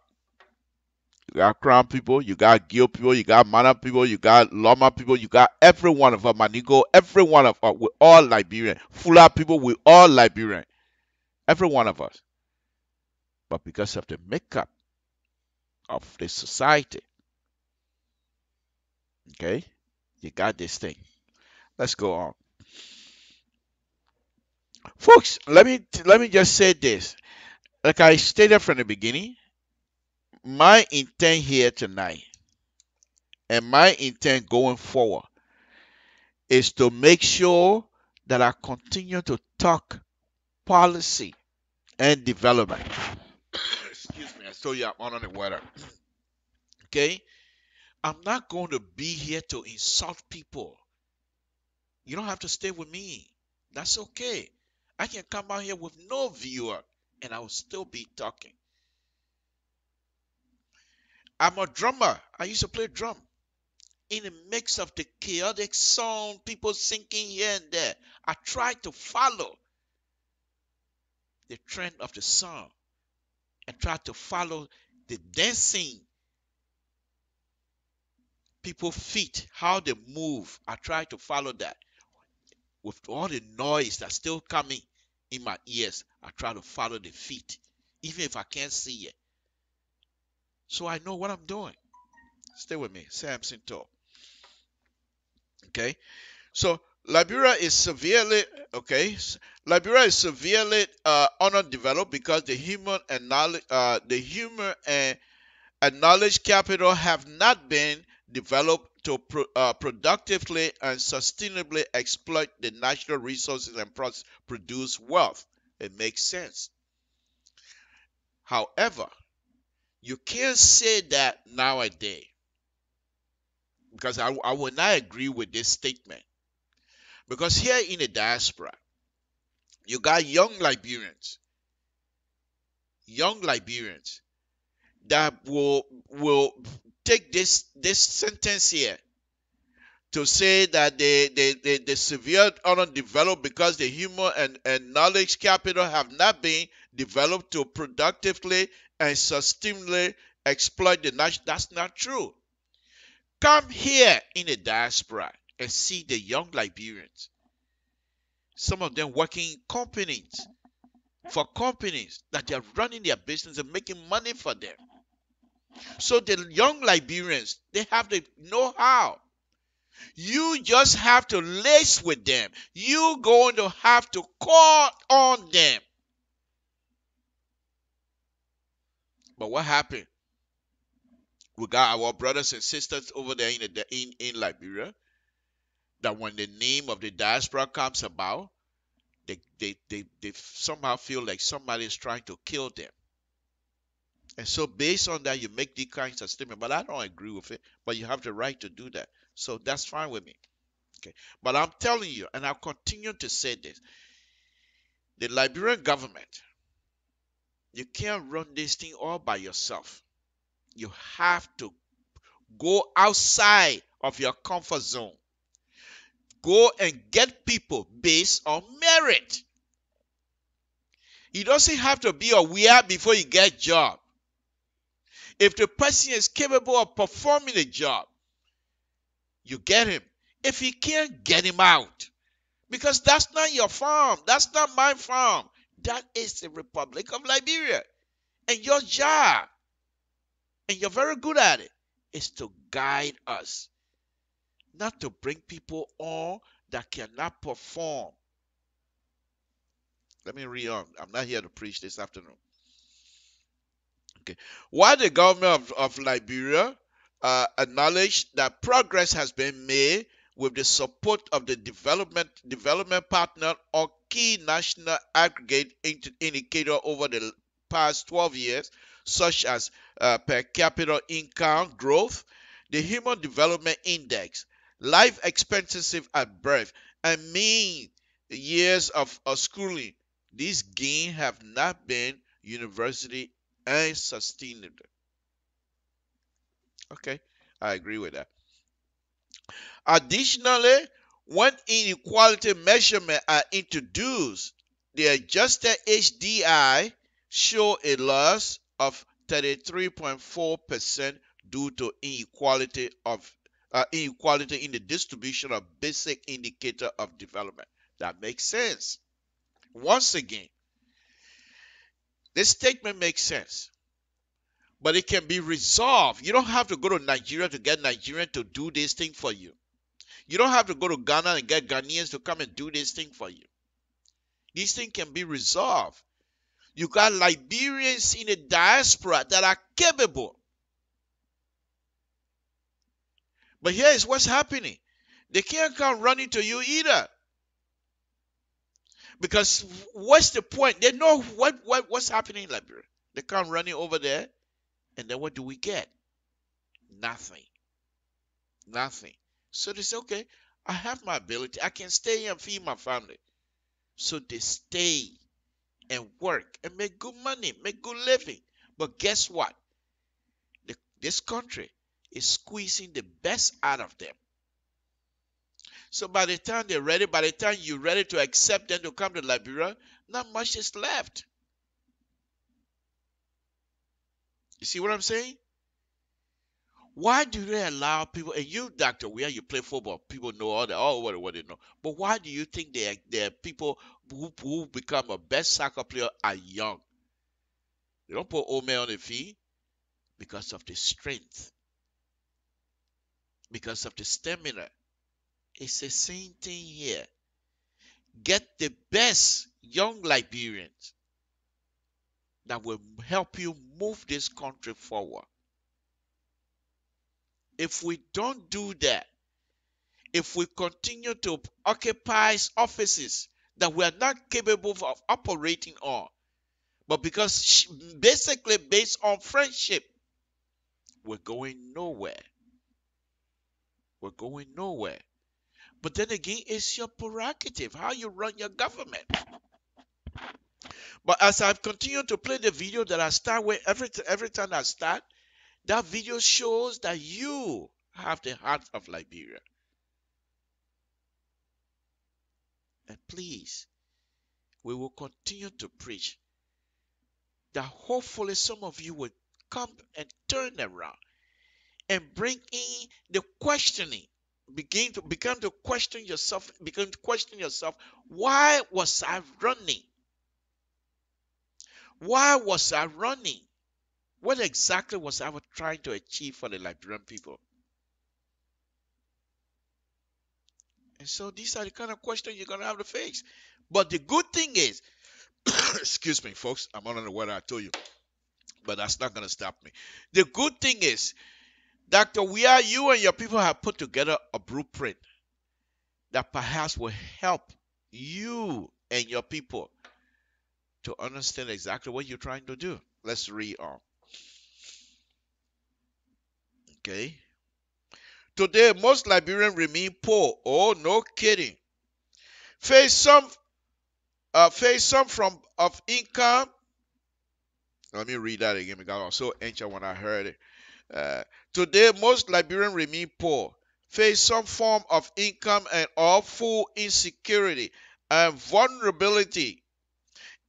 You got Crown people, you got Gil people, you got Mana people, you got Loma people, you got every one of us, Manigo, every one of us, we're all Liberian. Fula people, we're all Liberian. Every one of us. But because of the makeup of the society, okay, you got this thing. Let's go on. Folks, let me just say this. Like I stated from the beginning, my intent here tonight and my intent going forward is to make sure that I continue to talk policy and development. Excuse me, I told you I'm under the weather. Okay? I'm not going to be here to insult people. You don't have to stay with me. That's okay. I can come out here with no viewer and I will still be talking. I'm a drummer. I used to play drum. In the mix of the chaotic sound, people singing here and there, I try to follow the trend of the song and try to follow the dancing people feet, how they move. I try to follow that. With all the noise that's still coming in my ears, I try to follow the feet, even if I can't see it. So I know what I'm doing. Stay with me. Samson Talk. Okay? So Liberia is severely underdeveloped because the human and knowledge capital have not been developed to productively and sustainably exploit the natural resources and produce wealth. It makes sense. However, you can't say that nowadays because I would not agree with this statement. Because here in the diaspora, you got young Liberians that will take this sentence here to say that the severe underdeveloped because the human and knowledge capital have not been developed to productively and sustainably exploit the nation. That's not true. Come here in the diaspora and see the young Liberians. Some of them working in companies, for companies that are running their business and making money for them. So the young Liberians, they have the know-how. You just have to lace with them. You're going to have to call on them. But what happened? We got our brothers and sisters over there in Liberia that when the name of the diaspora comes about, they somehow feel like somebody is trying to kill them. And so based on that, you make these kinds of statements. But I don't agree with it. But you have the right to do that. So that's fine with me. Okay. But I'm telling you, and I'll continue to say this, the Liberian government, you can't run this thing all by yourself. You have to go outside of your comfort zone. Go and get people based on merit. It doesn't have to be a weird before you get a job. If the person is capable of performing a job, you get him. If you can't, get him out. Because that's not your farm. That's not my farm. That is the Republic of Liberia. And your job, and you're very good at it, is to guide us. Not to bring people on that cannot perform. Let me read on. I'm not here to preach this afternoon. Okay. While the government of Liberia acknowledged that progress has been made with the support of the development partner or key national aggregate indicator over the past 12 years, such as per capita income growth, the Human Development Index, life expectancy at birth, and mean years of schooling, these gains have not been universally and sustainable. Okay, I agree with that. Additionally, when inequality measurements are introduced, the adjusted HDI show a loss of 33.4% due to inequality in the distribution of basic indicator of development. That makes sense. Once again, this statement makes sense, but it can be resolved. You don't have to go to Nigeria to get Nigerians to do this thing for you. You don't have to go to Ghana and get Ghanaians to come and do this thing for you. This thing can be resolved. You got Liberians in the diaspora that are capable. But here is what's happening. They can't come running to you either. Because what's the point? They know what's happening in Liberia. They come running over there, and then what do we get? Nothing. Nothing. So they say, okay, I have my ability. I can stay here and feed my family. So they stay and work and make good money, make good living. But guess what? This country is squeezing the best out of them. So by the time they're ready, by the time you're ready to accept them to come to Liberia, not much is left. You see what I'm saying? Why do they allow people, and you, Dr. Weir, you play football, people know all that, what they know. But why do you think there are people who become a best soccer player are young? They don't put old men on the field because of the strength, because of the stamina. It's the same thing here. Get the best young Liberians that will help you move this country forward. If we don't do that, if we continue to occupy offices that we are not capable of operating on, but because basically based on friendship, we're going nowhere. We're going nowhere. But then again, it's your prerogative, how you run your government. But as I've continued to play the video that I start with, every time I start, That video shows that you have the heart of Liberia. And please, we will continue to preach that hopefully some of you will come and turn around and bring in the questioning. Begin to question yourself. Begin to question yourself. Why was I running? Why was I running? What exactly was I trying to achieve for the Liberian people? And so these are the kind of questions you're going to have to face. But the good thing is, excuse me, folks, I'm under the weather, I told you, but that's not going to stop me. The good thing is, Dr. Weir, you and your people have put together a blueprint that perhaps will help you and your people to understand exactly what you're trying to do. Let's read on. Okay. Today, most Liberians remain poor. Oh, no kidding. Face some from of income. Let me read that again because I was so anxious when I heard it. Today, most Liberians remain poor, face some form of income and or full insecurity and vulnerability.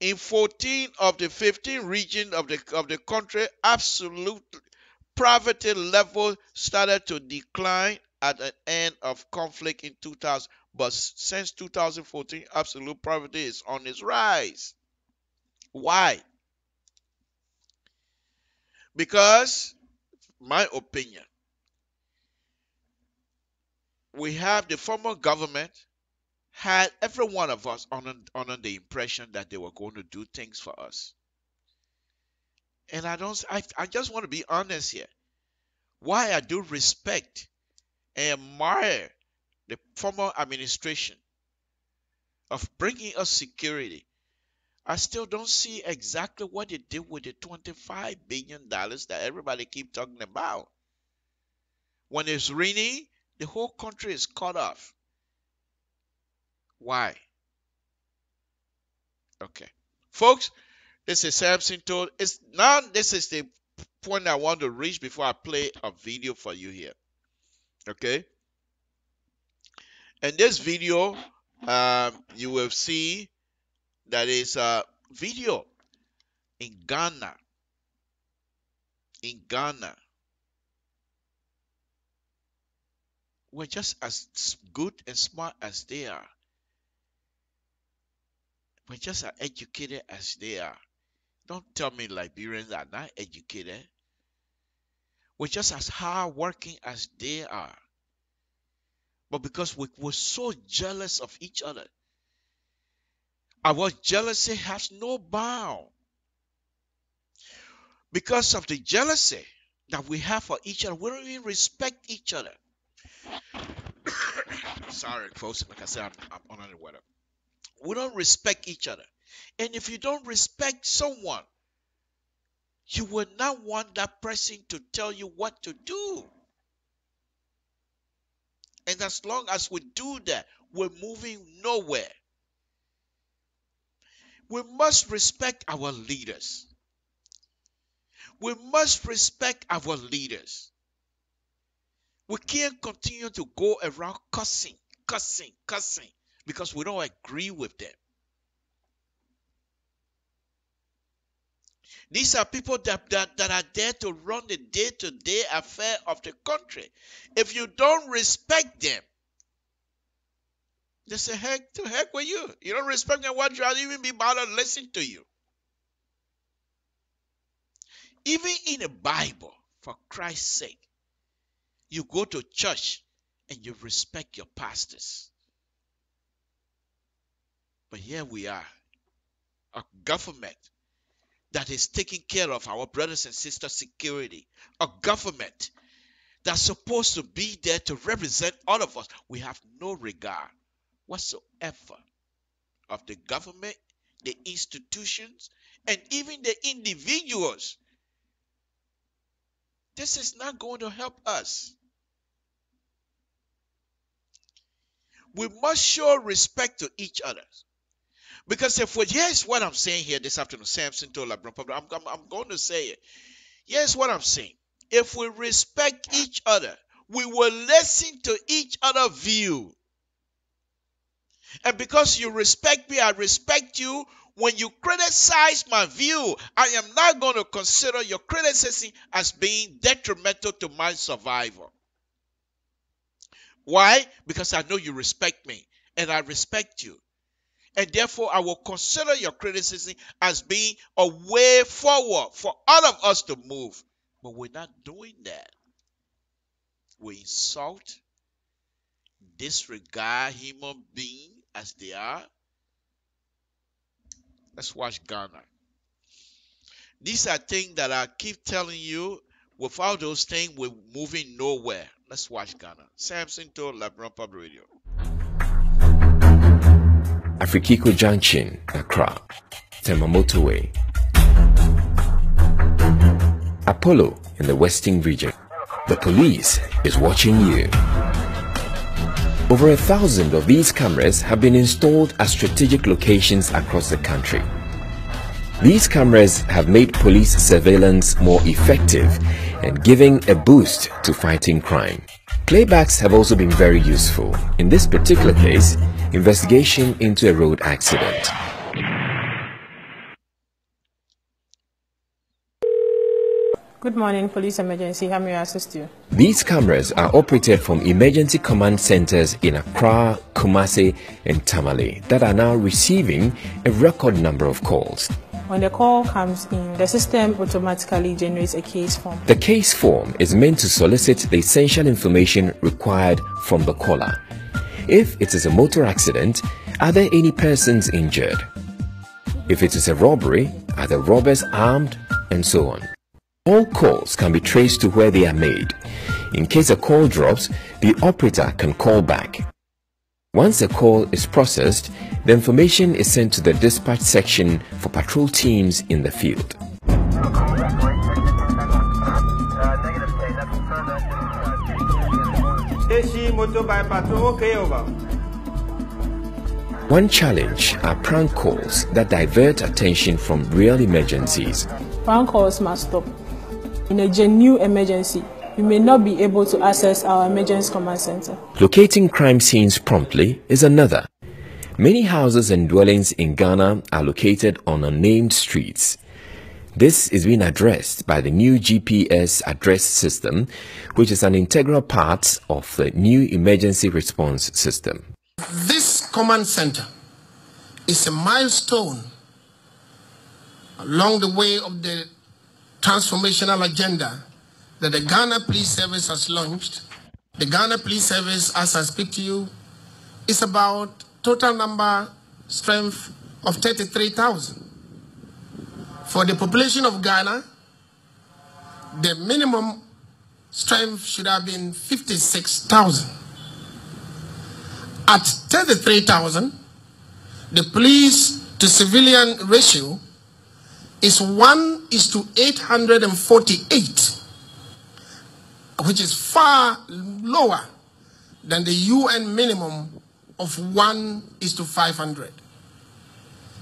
In 14 of the 15 regions of the country, absolute poverty level started to decline at the end of conflict in 2000. But since 2014, absolute poverty is on its rise. Why? Because, my opinion, we have the former government had every one of us under the impression that they were going to do things for us. And I just want to be honest here. Why I do respect and admire the former administration of bringing us security, I still don't see exactly what they did with the $25 billion that everybody keep talking about. When it's raining, the whole country is cut off. Why? Okay. Folks, this is Samson told. This is the point I want to reach before I play a video for you here. Okay? In this video, you will see that is a video in Ghana. In Ghana. We're just as good and smart as they are. We're just as educated as they are. Don't tell me Liberians are not educated. We're just as hardworking as they are. But because we were so jealous of each other, our jealousy has no bound. Because of the jealousy that we have for each other, we don't even respect each other. Sorry, folks. Like I said, I'm under the weather. We don't respect each other. And if you don't respect someone, you will not want that person to tell you what to do. And as long as we do that, we're moving nowhere. We must respect our leaders. We must respect our leaders. We can't continue to go around cussing because we don't agree with them. These are people that are there to run the day-to-day affair of the country. If you don't respect them, they say, heck with you. You don't respect them, why should I even be bothered to listen to you? Even in the Bible, for Christ's sake, you go to church and you respect your pastors. But here we are, a government that is taking care of our brothers and sisters' security, a government that's supposed to be there to represent all of us. We have no regard whatsoever of the government, the institutions, and even the individuals. This is not going to help us. We must show respect to each other. Because here's what I'm saying here this afternoon, Samson told LeBron, I'm going to say it. Here's what I'm saying. if we respect each other, we will listen to each other's view. And because you respect me, I respect you. When you criticize my view, I am not going to consider your criticism as being detrimental to my survival. Why? Because I know you respect me and I respect you. And therefore, I will consider your criticism as being a way forward for all of us to move. But we're not doing that. We insult, disregard human beings as they are. Let's watch Ghana. These are things that I keep telling you. Without those things, we're moving nowhere. Let's watch Ghana. Samson to LIBERIA Public Radio. Afrikiko Junction, Accra, Tema Motorway. Apollo in the Western region. The police is watching you. Over 1,000 of these cameras have been installed at strategic locations across the country. These cameras have made police surveillance more effective and giving a boost to fighting crime. Playbacks have also been very useful. In this particular case, investigation into a road accident. Good morning, police emergency. How may I assist you? These cameras are operated from emergency command centers in Accra, Kumasi, and Tamale that are now receiving a record number of calls. When the call comes in, the system automatically generates a case form. The case form is meant to solicit the essential information required from the caller. If it is a motor accident, are there any persons injured? If it is a robbery, are the robbers armed? And so on. All calls can be traced to where they are made. In case a call drops, the operator can call back. Once a call is processed, the information is sent to the dispatch section for patrol teams in the field. One challenge are prank calls that divert attention from real emergencies. Prank calls must stop. In a genuine emergency, you may not be able to access our emergency command center. Locating crime scenes promptly is another. Many houses and dwellings in Ghana are located on unnamed streets. This is being addressed by the new GPS address system, which is an integral part of the new emergency response system. This command center is a milestone along the way of the transformational agenda that the Ghana Police Service has launched. The Ghana Police Service, as I speak to you, is about total number strength of 33,000. For the population of Ghana, the minimum strength should have been 56,000. At 33,000, the police to civilian ratio is 1:848, which is far lower than the UN minimum of 1:500.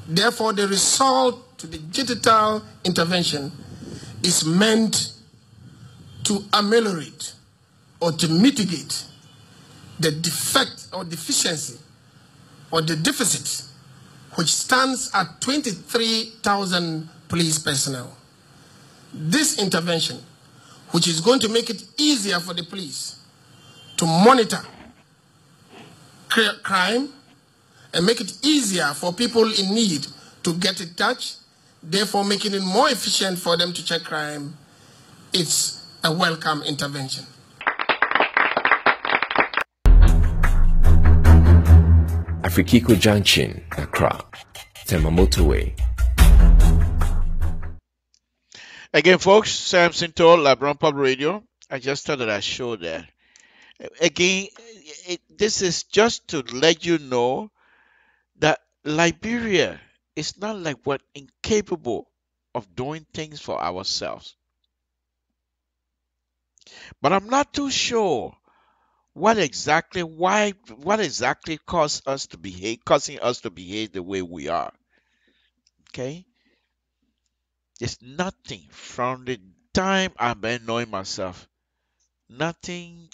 Therefore, the result to the digital intervention is meant to ameliorate or to mitigate the defect or deficiency or the deficit, which stands at 23,000 police personnel. This intervention, which is going to make it easier for the police to monitor crime and make it easier for people in need to get in touch, therefore making it more efficient for them to check crime, it's a welcome intervention. Afrikiko Junction, Accra, Tema Motorway. Again, folks, Samson told LIBERIA Public Radio. I just thought that I showed that. Again, this is just to let you know that Liberia is not like we're incapable of doing things for ourselves. But I'm not too sure what exactly causing us to behave the way we are. Okay? There's nothing from the time I've been knowing myself, nothing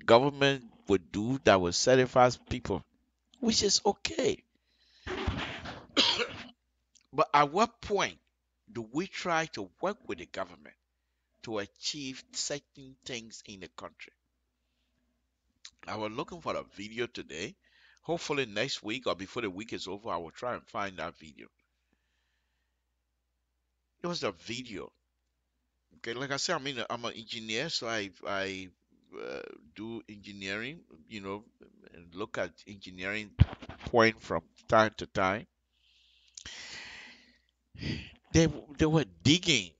government would do that would satisfy people, which is okay. But at what point do we try to work with the government to achieve certain things in the country? I was looking for a video today. Hopefully next week or before the week is over, I will try and find that video. It was a video. Okay, like I said, I'm an engineer, so I do engineering, and look at engineering point from time to time. They were digging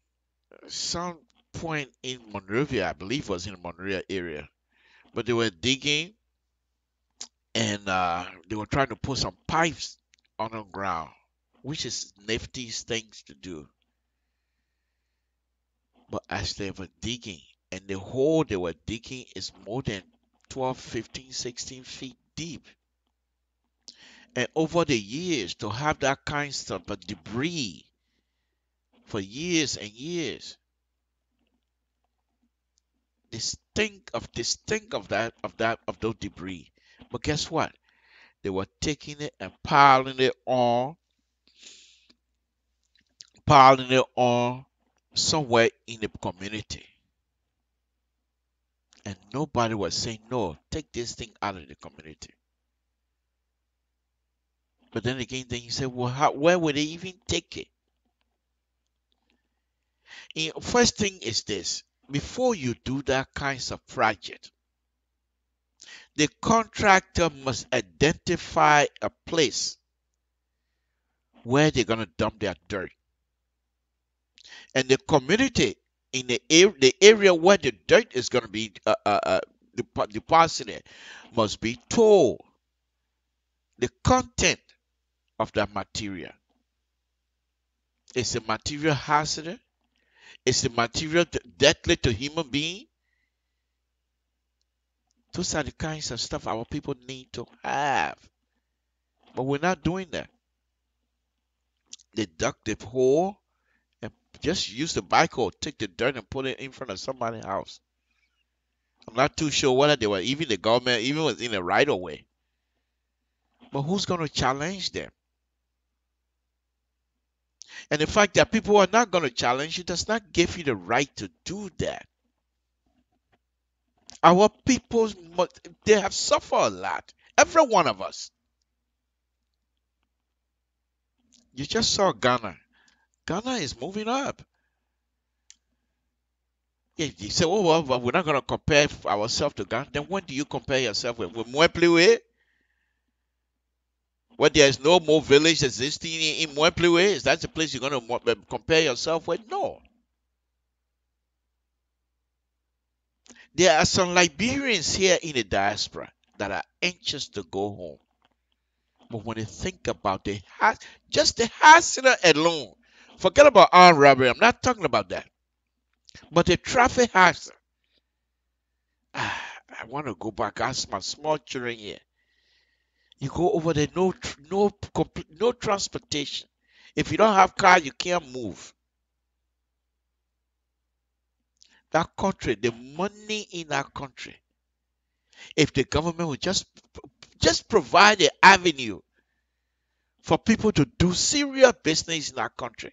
some point in Monrovia, I believe it was in the Monrovia area, but they were digging and they were trying to put some pipes on the ground, which is nifty things to do. But as they were digging, and the hole they were digging is more than 12, 15, 16 feet deep. And over the years, to have that kind of debris for years and years, they stink of those debris. But guess what? They were taking it and piling it on somewhere in the community. And nobody was saying, no, take this thing out of the community. But then again, you say, well, where would they even take it? First thing is this. Before you do that kinds of project, the contractor must identify a place where they're going to dump their dirt. And the community in the area where the dirt is going to be deposited must be told the content of that material. Is the material hazardous? Is the material deadly to human being? Those are the kinds of stuff our people need to have. But we're not doing that. They dug the hole and just use the backhoe, take the dirt and put it in front of somebody's house. I'm not too sure whether they were even the government even was in the right of way. But who's going to challenge them? And the fact that people are not going to challenge you does not give you the right to do that. Our people, they have suffered a lot. Every one of us. You just saw Ghana. Ghana is moving up. Yeah, you say, oh, well, we're not going to compare ourselves to Ghana. Then when do you compare yourself with Mwepliwe? Where there is no more village existing in Mwepliwe? Is that the place you're going to compare yourself with? No. There are some Liberians here in the diaspora that are anxious to go home. But when they think about just the hazard alone, forget about armed robbery. I'm not talking about that. But the traffic hazard. I want to go back. Ask my small children here. You go over there, no transportation. If you don't have car, you can't move. That country, the money in that country, if the government would just provide an avenue for people to do serious business in that country,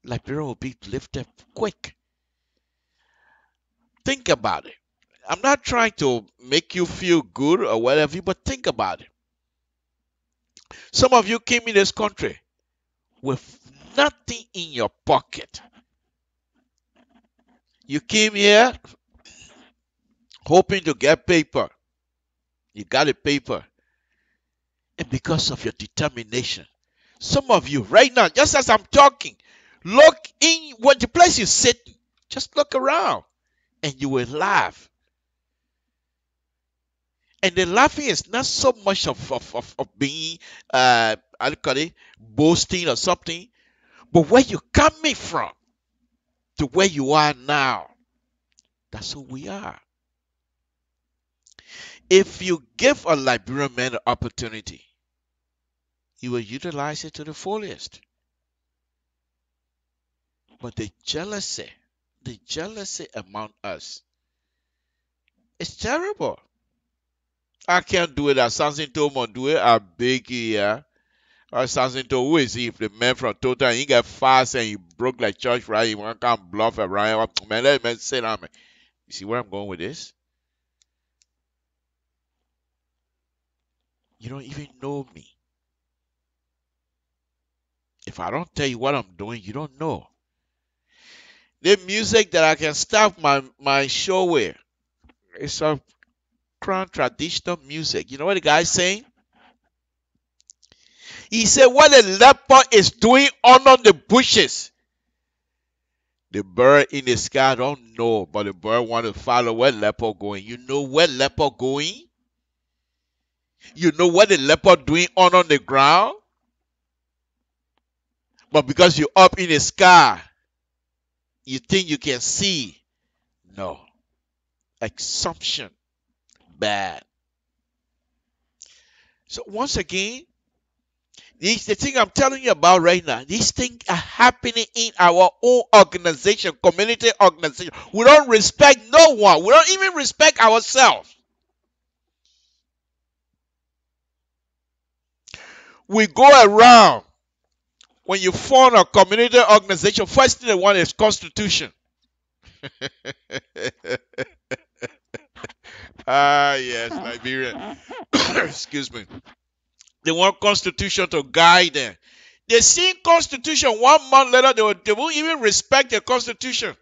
Liberia will be lifted quick. Think about it. I'm not trying to make you feel good or whatever, but think about it. Some of you came in this country with nothing in your pocket. You came here hoping to get paper. You got a paper. And because of your determination, some of you right now, just as I'm talking, look in the place you're sitting. Just look around and you will laugh. And the laughing is not so much of being, boasting or something, but where you're coming from to where you are now. That's who we are. If you give a Liberian man an opportunity, he will utilize it to the fullest. But the jealousy The jealousy among us is terrible. I can't do it. As something told me do it. I beg you, yeah. Or something to who is he? If the man from Total and he get fast and he broke like church, right? He want to come bluff around. Man, let me sit down, man. You see where I'm going with this? You don't even know me. If I don't tell you what I'm doing, you don't know. The music that I can start my show with, it's a crown traditional music. You know what the guy's saying? He said, what the leopard is doing under the bushes. The bird in the sky don't know, but the bird want to follow where leopard going. You know where leopard going? You know what the leopard doing on the ground? But because you're up in the sky, you think you can see. No. Assumption. Bad. So once again, the thing I'm telling you about right now, these things are happening in our own organization, community organization. We don't respect no one. We don't even respect ourselves. We go around. When you form a community organization, first thing they want is constitution. Yes, Liberia. Excuse me. They want constitution to guide them. They see constitution 1 month later, they won't even respect the constitution.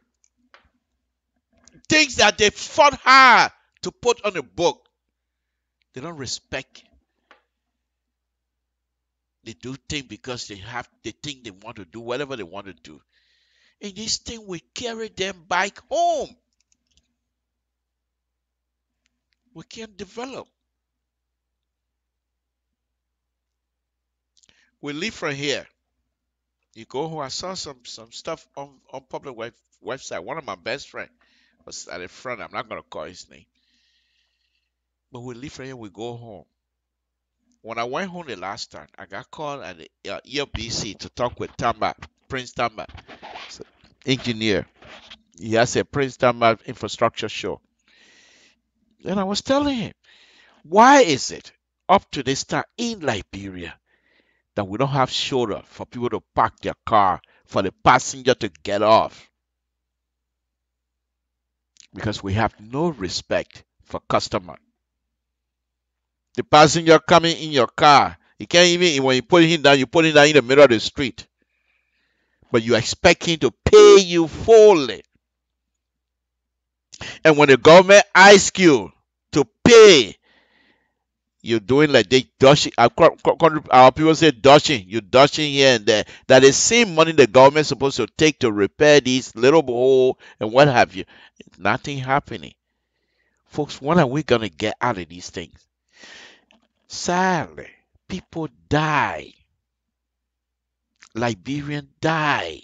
Things that they fought hard to put on the book, they don't respect. They do things because they think they want to do whatever they want to do. And this thing will carry them back home. We can't develop. We leave from here. You go home. I saw some stuff on public website. One of my best friends was at the front. I'm not gonna call his name. But we leave from here. We go home. When I went home the last time, I got called at the ELBC to talk with Tamba, Prince Tamba, engineer. He has a Prince Tamba infrastructure show. And I was telling him, why is it up to this time in Liberia that we don't have shoulder for people to park their car, for the passenger to get off? Because we have no respect for customer. The passenger coming in your car, you can't even, when you put him down, you put him down in the middle of the street. But you expect him to pay you fully. And when the government asks you to pay, you're doing like they dodging. Our people say dodging. You're dodging here and there. That is same money the government is supposed to take to repair these little hole and what have you. Nothing happening. Folks, when are we going to get out of these things? Sadly, people die. Liberians die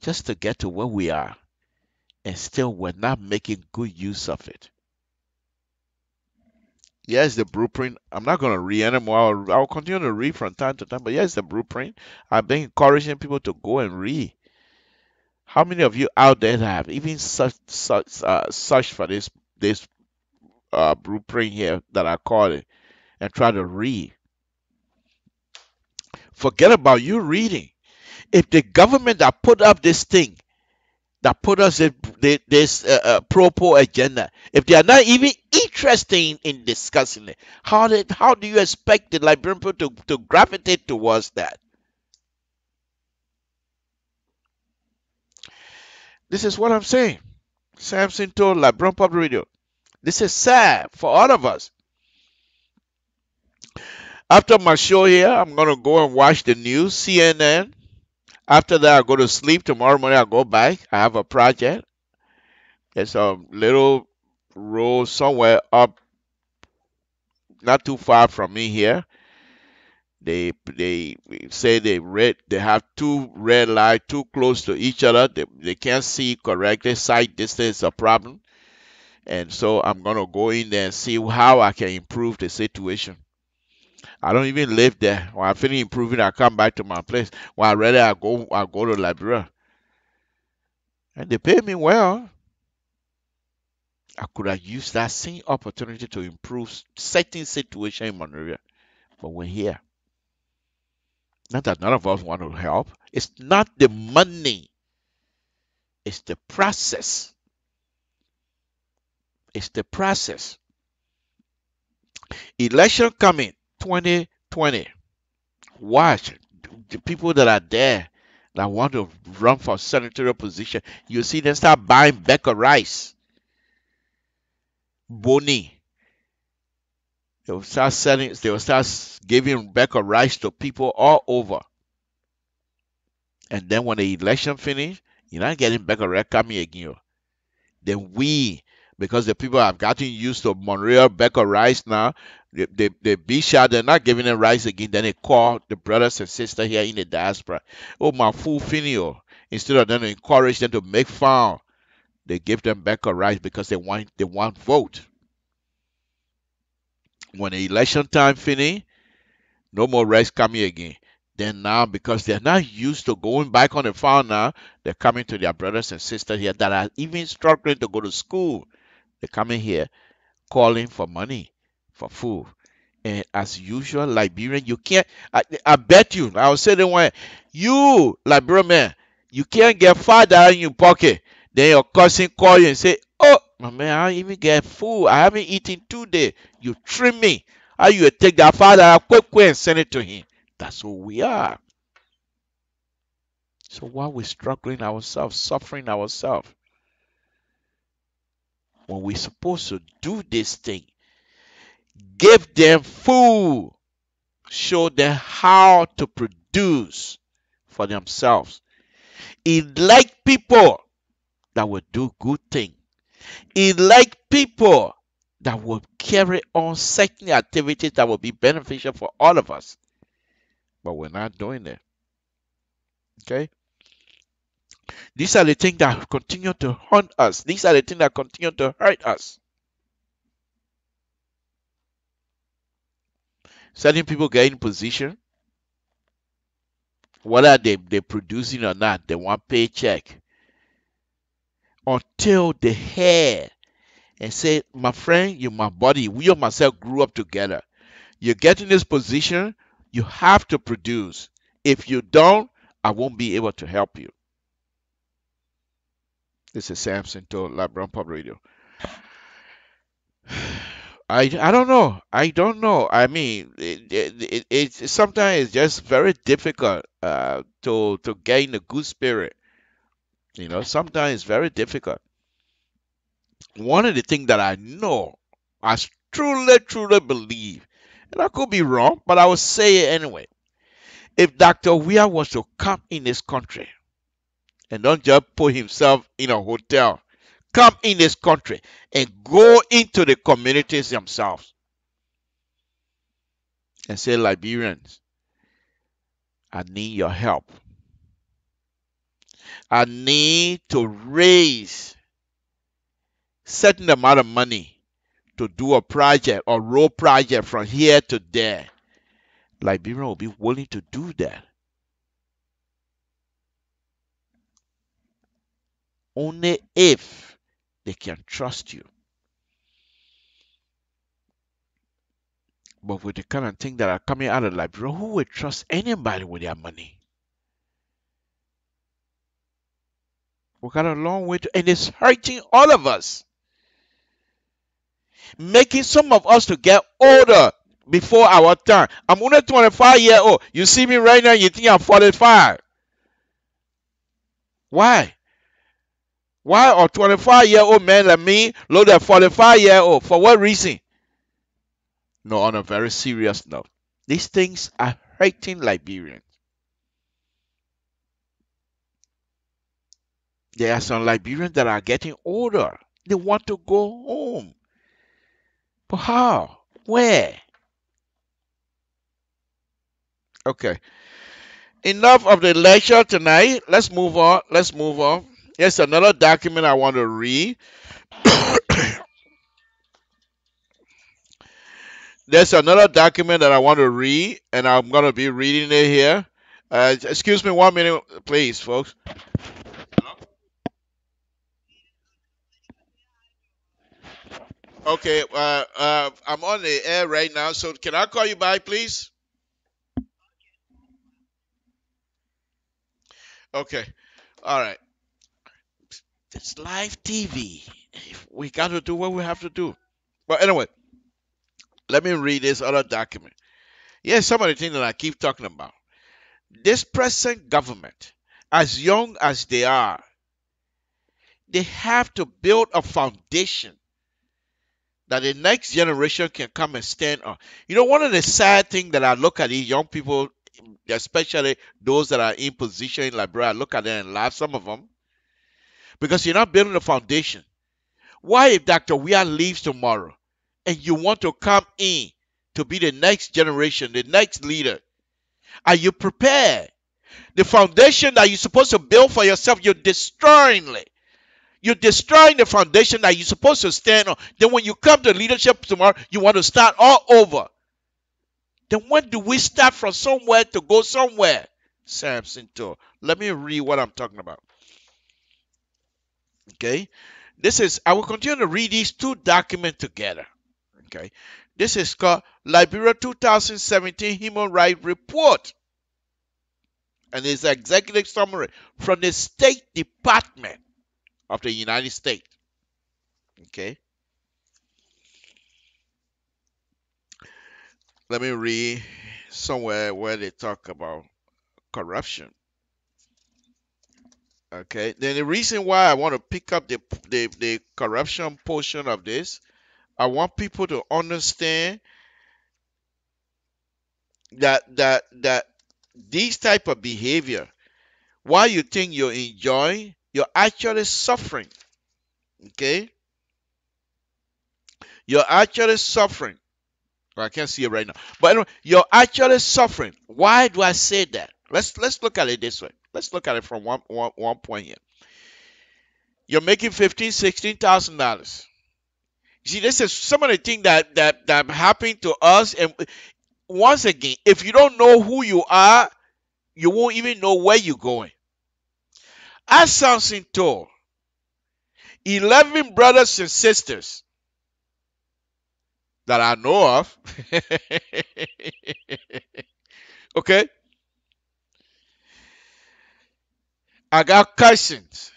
just to get to where we are. And still we're not making good use of it. Yes, the blueprint. I'm not going to read anymore. I'll continue to read from time to time. But yes, the blueprint. I've been encouraging people to go and read. How many of you out there have even searched for this blueprint here that I call it and try to read? Forget about you reading. If the government that put up this thing, that put us this propo agenda, if they are not even interested in discussing it, how do you expect the Liberian people to gravitate towards that? This is what I'm saying. Samson told Liberian Public Radio. This is sad for all of us. After my show here, I'm going to go and watch the news, CNN. After that, I go to sleep. Tomorrow morning, I go back. I have a project. There's a little road somewhere up, not too far from me here. They say they have two red lights too close to each other. They can't see correctly. Sight distance is a problem. And so I'm going to go in there and see how I can improve the situation. I don't even live there. When I finish improving, I come back to my place. When I'm ready, I go to Liberia. And they pay me well. I could have used that same opportunity to improve certain situation in Monrovia. But we're here. Not that none of us want to help. It's not the money. It's the process. It's the process. Election coming 2020. Watch the people that are there that want to run for senatorial position. You see them start buying back of rice. Boni. They will start selling, they will start giving back of rice to people all over. And then when the election finish, you're not getting back of rice coming again. Then we, because the people have gotten used to Montreal back of rice now, they be sure they're not giving them rice again. Then they call the brothers and sisters here in the diaspora. Oh, my fool finio. Instead of them to encourage them to make fun, they give them back of rice because they want vote. When the election time finish, no more rice coming again. Then now, because they're not used to going back on the farm now, they're coming to their brothers and sisters here that are even struggling to go to school. They're coming here calling for money, for food. And as usual, Liberian, you can't, I bet you, I'll say the one, you, Liberian man, you can't get $5 in your pocket. Then your cousin call you and say, oh, my man, I even get food. I haven't eaten 2 days. You trim me. How you take that $5 quick and send it to him? That's who we are. So while we're struggling ourselves, suffering ourselves, when we're supposed to do this thing, give them food, show them how to produce for themselves. Elect people that will do good things. Elect people that will carry on certain activities that will be beneficial for all of us. But we're not doing it. Okay? These are the things that continue to haunt us. These are the things that continue to hurt us. Certain people get in position, whether they're producing or not, they want paycheck. Until they hear and say, my friend, you're my buddy. We and myself grew up together. You get in this position, you have to produce. If you don't, I won't be able to help you. This is Samson to LIBERIA Public Radio. I don't know. I don't know. I mean, it's sometimes it's just very difficult to gain a good spirit. You know, sometimes it's very difficult. One of the things that I know, I truly believe, and I could be wrong, but I will say it anyway. If Dr. Weah was to come in this country and don't just put himself in a hotel, come in this country and go into the communities themselves and say, Liberians, I need your help. I need to raise certain amount of money to do a project or road project from here to there. Liberian will be willing to do that. Only if they can trust you. But with the kind of things that are coming out of Liberia, who would trust anybody with their money? We got a long way to, and it's hurting all of us. Making some of us to get older before our time. I'm only 25 years old. You see me right now, you think I'm 45. Why? Why a 25-year-old man like me look at 45-year-old? For what reason? No, on a very serious note. These things are hurting Liberians. There are some Liberians that are getting older. They want to go home. But how? Where? Okay. Enough of the lecture tonight. Let's move on. Let's move on. Here's another document I want to read. There's another document that I want to read, and I'm going to be reading it here. Excuse me 1 minute, please, folks. Okay, I'm on the air right now, so can I call you back, please? Okay, all right. It's live TV. We got to do what we have to do. But anyway, let me read this other document. Here's some of the things that I keep talking about. This present government, as young as they are, they have to build a foundation that the next generation can come and stand on. You know, one of the sad things that I look at these young people, especially those that are in position in Liberia, I look at them and laugh, some of them, because you're not building a foundation. Why, if Dr. Weah leaves tomorrow and you want to come in to be the next generation, the next leader, are you prepared? The foundation that you're supposed to build for yourself, you're destroying it. You're destroying the foundation that you're supposed to stand on. Then when you come to leadership tomorrow, you want to start all over. Then when do we start from somewhere to go somewhere? Samson told. Let me read what I'm talking about. Okay. I will continue to read these two documents together. Okay. This is called Liberia 2017 Human Rights Report. And it's an executive summary from the State Department of the United States. Okay. Let me read somewhere where they talk about corruption. Okay. Then the reason why I want to pick up the corruption portion of this, I want people to understand that these type of behavior, while you think you're enjoying, you're actually suffering. Okay? You're actually suffering. Well, I can't see it right now. But anyway, you're actually suffering. Why do I say that? Let's look at it this way. Let's look at it from one point here. You're making $15,000-$16,000. See, this is some of the things that happening to us. And once again, if you don't know who you are, you won't even know where you're going. As Samson told, 11 brothers and sisters that I know of, okay? I got cousins.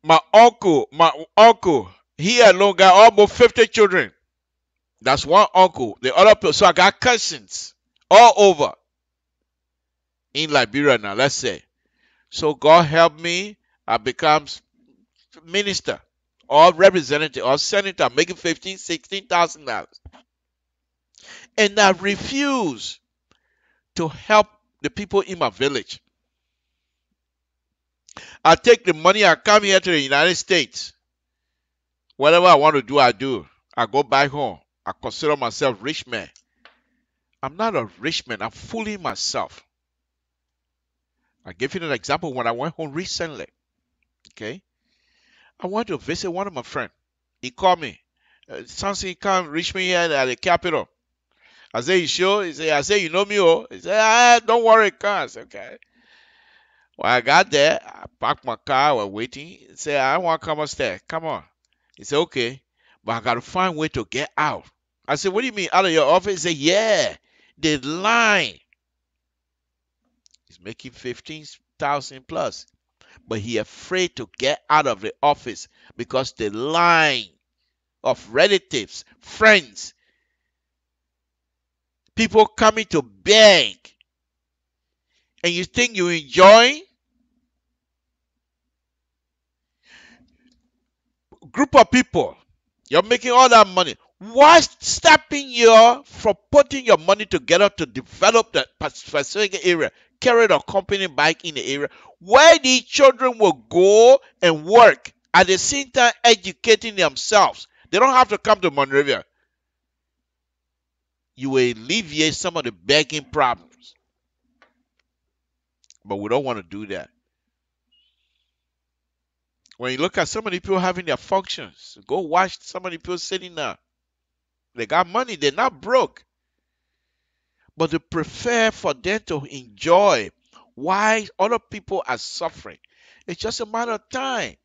My uncle, he alone got almost 50 children. That's one uncle. The other people, so I got cousins all over in Liberia now, let's say. So God help me, I become minister or representative or senator, making $15,000-$16,000. And I refuse to help the people in my village. I take the money, I come here to the United States. Whatever I want to do, I do. I go back home. I consider myself rich man. I'm not a rich man. I'm fooling myself. I give you an example when I went home recently. Okay. I went to visit one of my friends. He called me. Something can't reach me here at the capital. I said, you sure? He said, I said, you know me, oh? He said, don't worry, come. I said, okay. When I got there, I parked my car, I was waiting. He said, I want to come upstairs. Come on. He said, okay. But I got to find a way to get out. I said, what do you mean, out of your office? He said, yeah, the line. He's making 15,000 plus. But he afraid to get out of the office because the line of relatives, friends, people coming to beg. And you think you enjoy? Group of people, you're making all that money. Why stopping you from putting your money together to develop that specific area, carry a company back in the area where these children will go and work at the same time educating themselves? They don't have to come to Monrovia. You will alleviate some of the begging problems. But we don't want to do that. When you look at some of the people having their functions, go watch some of the people sitting there. They got money, they're not broke. But they prefer for them to enjoy why other people are suffering. It's just a matter of time.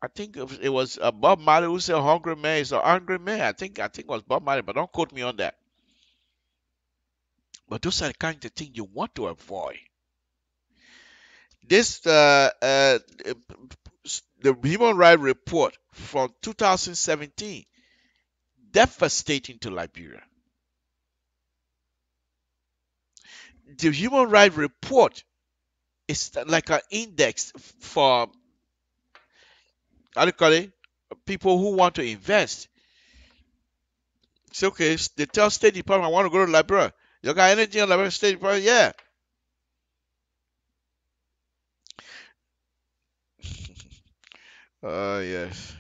I think it was Bob Marley who said hungry man is an angry man. I think it was Bob Marley, but don't quote me on that. But those are the kind of things you want to avoid. This the Human Rights Report from 2017 devastating to Liberia. The Human Rights Report is like an index for, how do you call it, people who want to invest. It's okay. They tell State Department, I want to go to Liberia. You got anything on Liberia State Department? Yeah. Yes.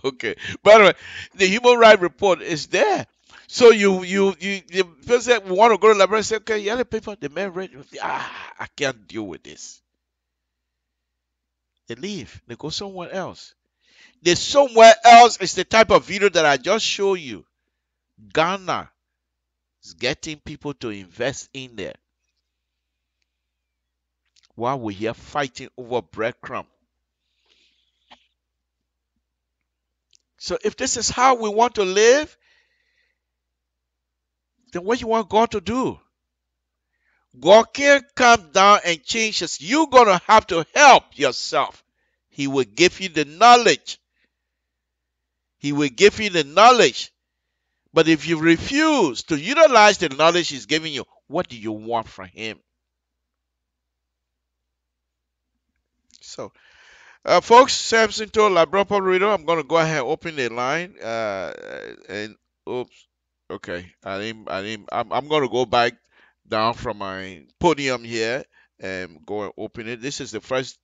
Okay. By the way, the Human Rights Report is there. So the person want to go to Liberia, say, okay, yeah, the people, the men read, I can't deal with this. They leave. They go somewhere else. The somewhere else is the type of video that I just showed you. Ghana is getting people to invest in there, while we're here fighting over breadcrumb. So if this is how we want to live, then what you want God to do? God can't come down and change us. You're going to have to help yourself. He will give you the knowledge. He will give you the knowledge. But if you refuse to utilize the knowledge he's giving you, what do you want from him? So, folks, Samson told LIBERIA Public Radio, I'm going to go ahead and open the line. And oops, okay, I'm going to go back down from my podium here and go and open it. This is the first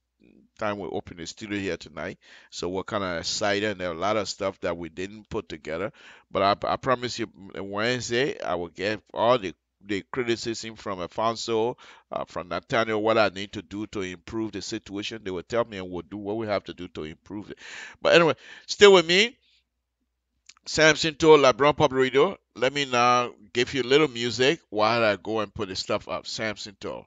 time we open the studio here tonight, so we're kind of excited, and there are a lot of stuff that we didn't put together, but I promise you Wednesday I will get all the criticism from Alfonso, from Nathaniel, what I need to do to improve the situation. They will tell me, and we'll do what we have to do to improve it. But anyway, still with me, Samson told LIBERIA Public Radio. Let me now give you a little music while I go and put the stuff up. Samson told.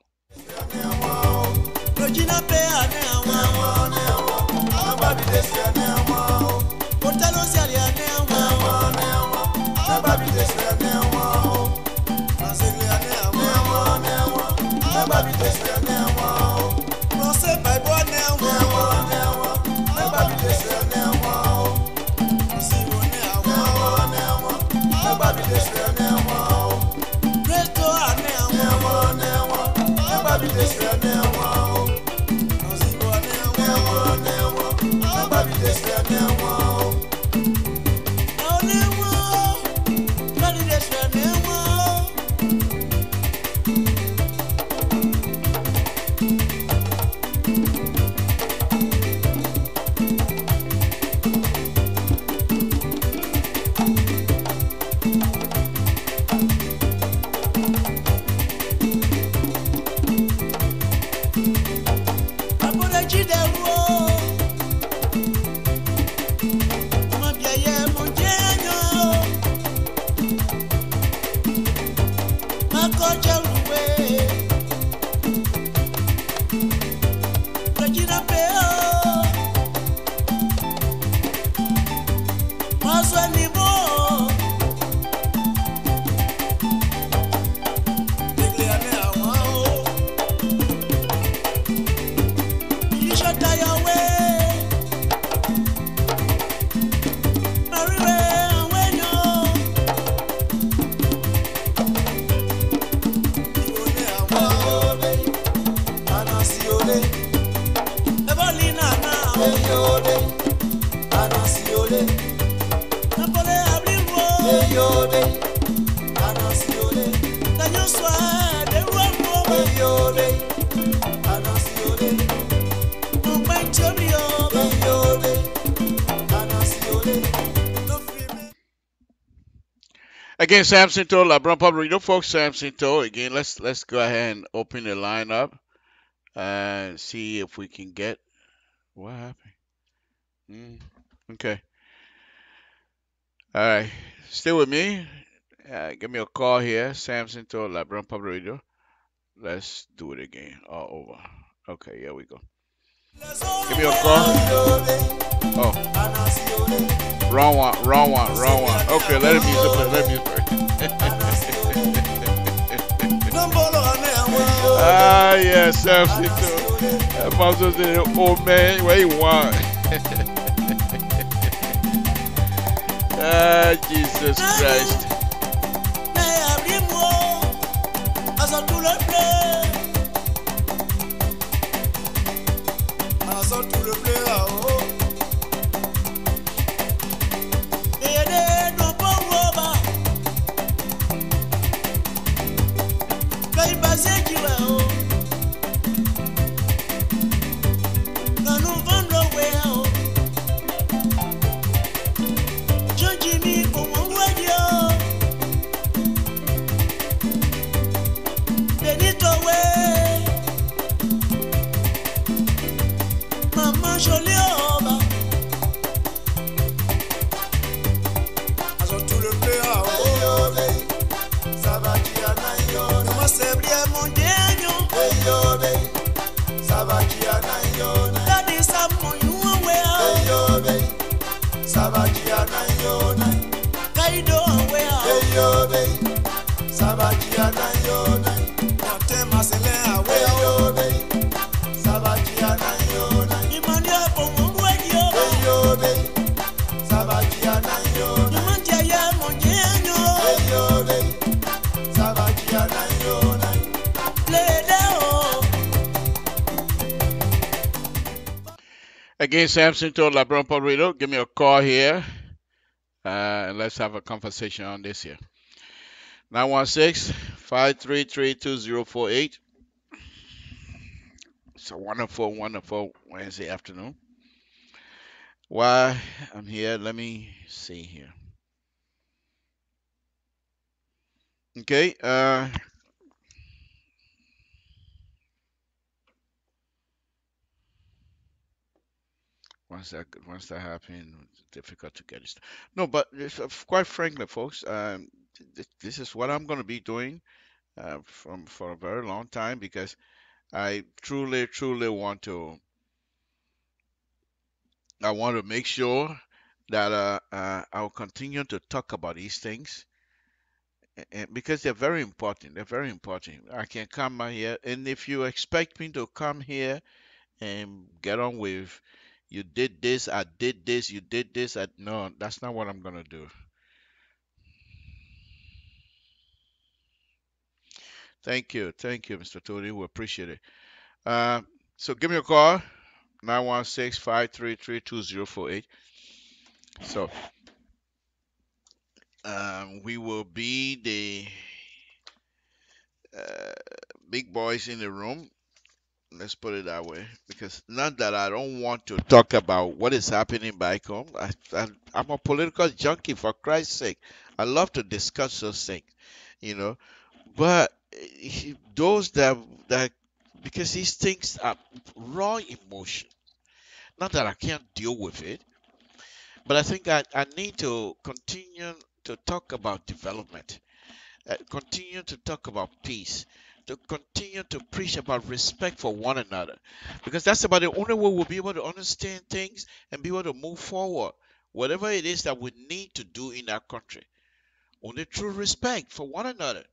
Again, Samson told LIBERIA Public Radio, folks. Samson told again. Let's go ahead and open the line up and see if we can get what happened. Okay. All right. Still with me. Give me a call here. Samson told LIBERIA Public Radio. Let's do it again. All over. Okay, here we go. Give me a call. Oh. Wrong one. Okay, let him use it. Ah, yes, too. Pastor said, oh man, where you want? Ah, Jesus Christ. Again, Samson told LeBron Podrido, give me a call here. And let's have a conversation on this here. 916-533-2048. It's a wonderful, wonderful Wednesday afternoon. While I'm here, let me see here. Okay, once that happens, it's difficult to get it. No, but quite frankly, folks, this is what I'm going to be doing for a very long time, because I truly want to make sure that I'll continue to talk about these things, and because they're very important. They're very important. I can come out here, and if you expect me to come here and get on with, you did this, I did this, you did this, no, that's not what I'm gonna do. Thank you, Mr. Tony. We appreciate it. So give me a call, 916-533-2048. So we will be the big boys in the room. Let's put it that way, because not that I don't want to talk about what is happening back home. I'm a political junkie, for Christ's sake. I love to discuss those things, you know. But those that because these things are raw emotion. Not that I can't deal with it, but I think I need to continue to talk about development, continue to talk about peace, to continue to preach about respect for one another, because that's about the only way we'll be able to understand things and be able to move forward, whatever it is that we need to do in our country. Only through respect for one another,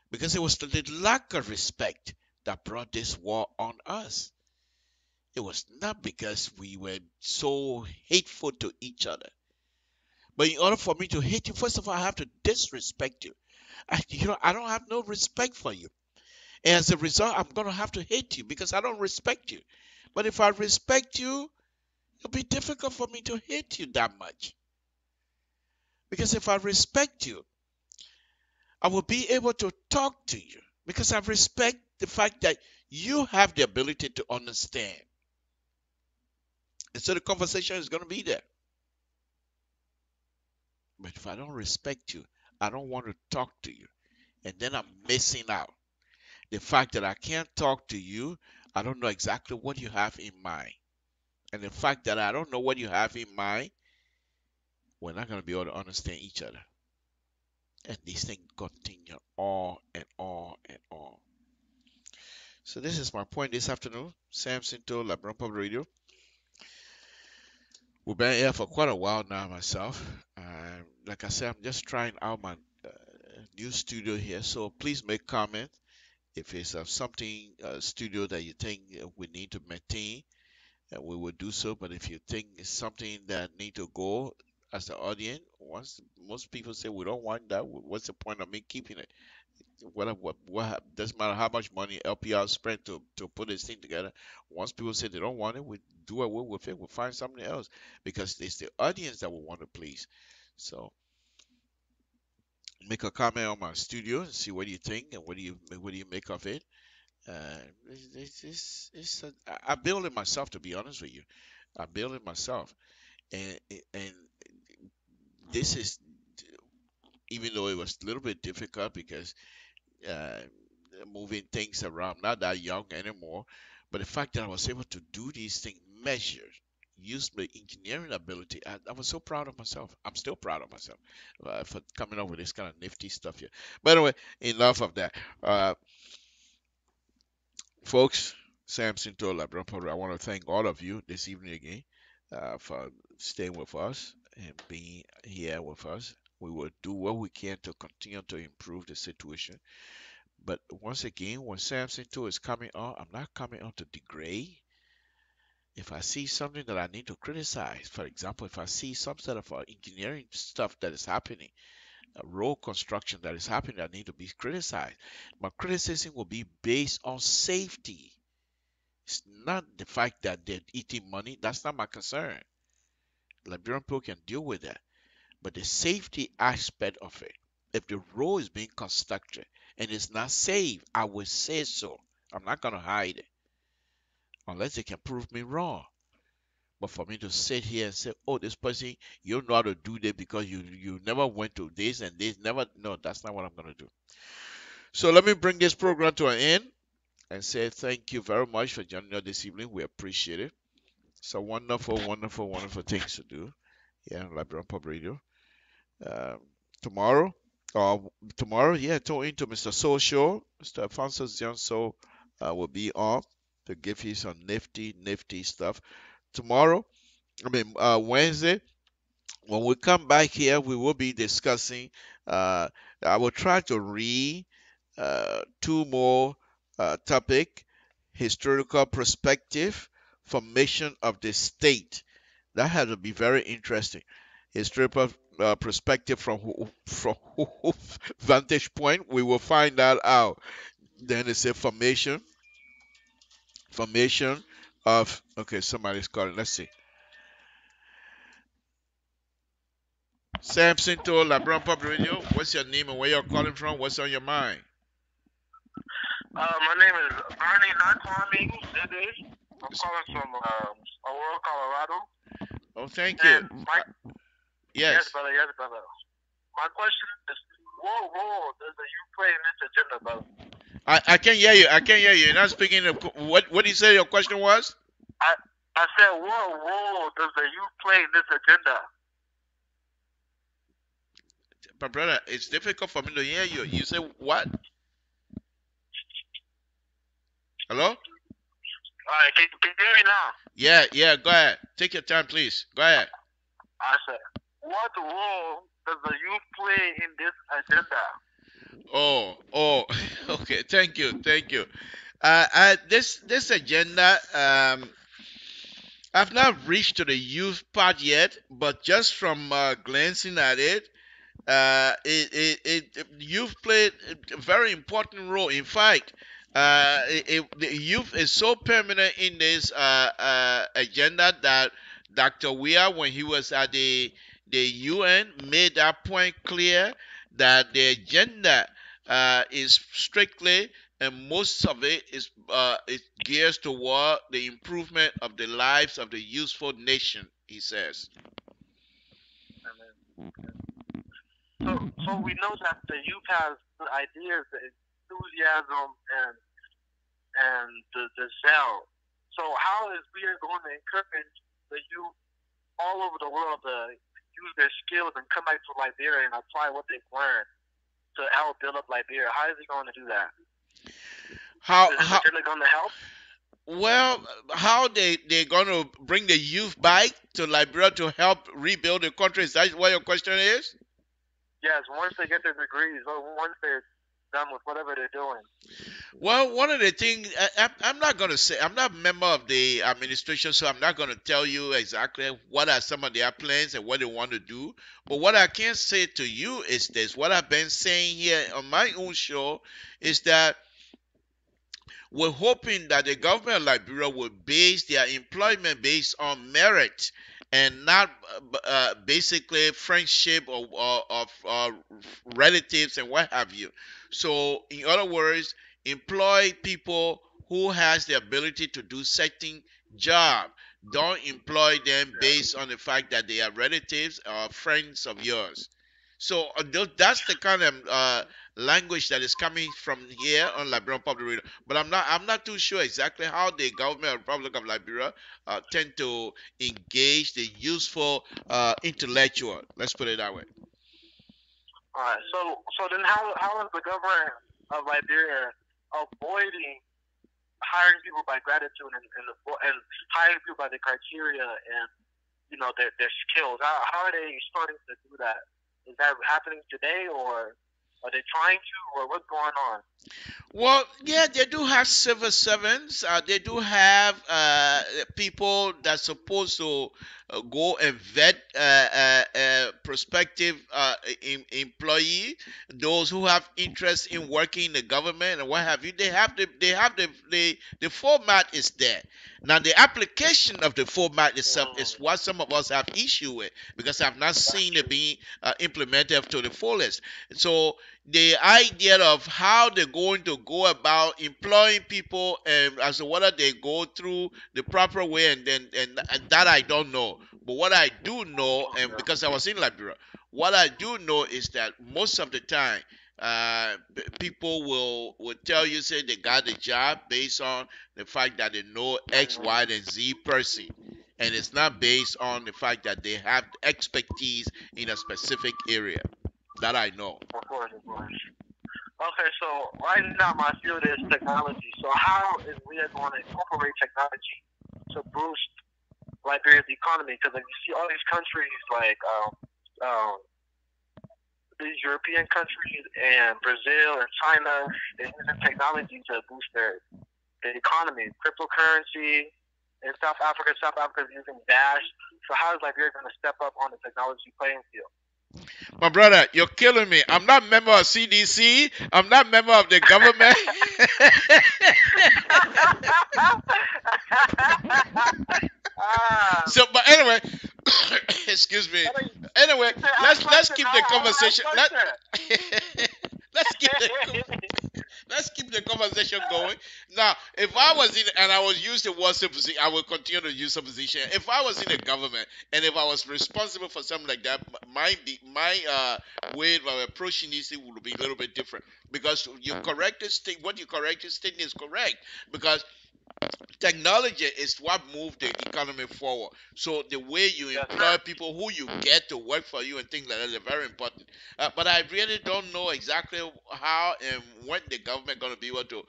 because it was the lack of respect that brought this war on us. It was not because we were so hateful to each other. But in order for me to hate you, first of all, I have to disrespect you. I don't have no respect for you. And as a result, I'm going to have to hate you because I don't respect you. But if I respect you, it'll be difficult for me to hate you that much. Because if I respect you, I will be able to talk to you, because I respect the fact that you have the ability to understand. And so the conversation is going to be there. But if I don't respect you, I don't want to talk to you. And then I'm missing out. The fact that I can't talk to you, I don't know exactly what you have in mind. And the fact that I don't know what you have in mind, we're not going to be able to understand each other. And these things continue on and on and on. So this is my point this afternoon. Sam Sinto, LIBERIA Public Radio. We've been here for quite a while now myself. Like I said, I'm just trying out my new studio here. So please make comment if it's something studio that you think we need to maintain, we will do so. But if you think it's something that need to go as the audience, once most people say we don't want that, what's the point of me keeping it? What doesn't matter how much money LPR spent to put this thing together. Once people say they don't want it, we do away with it. We'll find something else because it's the audience that we want to please. So make a comment on my studio and see what you think and what do you make of it. Uh, I built it myself, to be honest with you. I built it myself, and this is, even though it was a little bit difficult because uh, moving things around. Not that young anymore, but the fact that I was able to do these things, measure, use my engineering ability, I was so proud of myself. I'm still proud of myself for coming up with this kind of nifty stuff here. But anyway, enough of that. Folks, Sam Sinto, LIBERIA Public, I want to thank all of you this evening again for staying with us and being here with us. We will do what we can to continue to improve the situation. But once again, when Sam Sinto is coming on, I'm not coming on to degrade. If I see something that I need to criticize, for example, if I see some sort of engineering stuff that is happening, a road construction that is happening that need to be criticized, my criticism will be based on safety. It's not the fact that they're eating money. That's not my concern. Liberian people can deal with that. But the safety aspect of it, if the road is being constructed and it's not safe, I will say so. I'm not going to hide it unless they can prove me wrong. But for me to sit here and say, oh, this person, you know how to do that because you never went to this and this, never, no, that's not what I'm going to do. So let me bring this program to an end and say thank you very much for joining us this evening. We appreciate it. It's a wonderful, wonderful, wonderful things to do here on LIBERIA Public Radio. Um, tomorrow, yeah, tune into Mr. Soul Show. Mr. Alfonso Young Soul will be on to give you some nifty, nifty stuff. Tomorrow, Wednesday, when we come back here, we will be discussing. I will try to read two more topic: historical perspective, formation of the state. That has to be very interesting. Historical perspective from vantage point. We will find that out. Then it's a formation of. Okay, somebody's calling. Let's see. Sam Sinto, LIBERIA Public Radio. What's your name and where you're calling from? What's on your mind? My name is Bernie, not calling me. It is. I'm calling from Aurora, Colorado. Oh, thank you. Yes, brother. Yes, brother. My question is, what role does the youth play in this agenda, brother? I can't hear you. I can't hear you. You're not speaking. What did you say your question was? I said, what role does the youth play in this agenda? My brother, it's difficult for me to hear you. You say what? Hello? All right, can you hear me now? Yeah, go ahead. Take your time, please. Go ahead. I said, what role does the youth play in this agenda? Oh, okay. Thank you. This agenda, I've not reached to the youth part yet, but just from glancing at it, youth played a very important role. In fact, the youth is so permanent in this agenda that Dr. Weah, when he was at the UN, made that point clear that the agenda is strictly, and most of it is gears toward the improvement of the lives of the youthful nation, he says. So we know that the youth has the ideas, the enthusiasm, and the zeal. So how is we going to encourage the youth all over the world to use their skills and come back to Liberia and apply what they've learned to help build up Liberia. How is he going to do that? How Is it really going to help? well, how they're going to bring the youth back to Liberia to help rebuild the country? Is that what your question is? Yes, once they get their degrees, or once they're done with whatever they're doing. Well, one of the things I'm not going to say, I'm not a member of the administration, so I'm not going to tell you exactly what are some of their plans and what they want to do. But what I can say to you is this: what I've been saying here on my own show is that we're hoping that the government of Liberia will base their employment based on merit and not basically friendship or relatives and what have you. So, in other words, employ people who has the ability to do certain job. Don't employ them based on the fact that they are relatives or friends of yours. So that's the kind of language that is coming from here on Liberian Public Radio. But I'm not too sure exactly how the government of the Republic of Liberia tend to engage the useful intellectual. Let's put it that way. All right. So then how is the government of Liberia avoiding hiring people by gratitude and hiring people by the criteria and their skills? How are they starting to do that? Is that happening today, or are they trying to, or what's going on? Well, yeah, they do have civil servants. They do have people that's supposed to go and vet prospective employee, those who have interest in working in the government and what have you. They have the format is there. Now, the application of the format itself is what some of us have issue with because I've not seen it being implemented to the fullest. So the idea of how they're going to go about employing people and as to whether they go through the proper way and that I don't know. But what I do know, and because I was in Liberia, what I do know is that most of the time people will tell you, say they got the job based on the fact that they know X, Y, and Z person. And it's not based on the fact that they have expertise in a specific area. That I know. Of course. Okay, so right now my field is technology. So how is we going to incorporate technology to boost Liberia's economy? Because you see all these countries like these European countries and Brazil and China, they're using technology to boost their economy. Cryptocurrency in South Africa is using Dash. So how is Liberia going to step up on the technology playing field? My brother, you're killing me. I'm not a member of CDC. I'm not a member of the government. So, but anyway, excuse me. Anyway, let's keep the conversation. Let's keep the conversation going. Now, if I was in, and I was used the word supposition, I will continue to use supposition. If I was in the government and if I was responsible for something like that, my way of approaching this thing would be a little bit different. Because what you corrected statement is correct. Because technology is what moved the economy forward. So the way you employ people, who you get to work for you and things like that is very important. But I really don't know exactly how and when the government going to be able to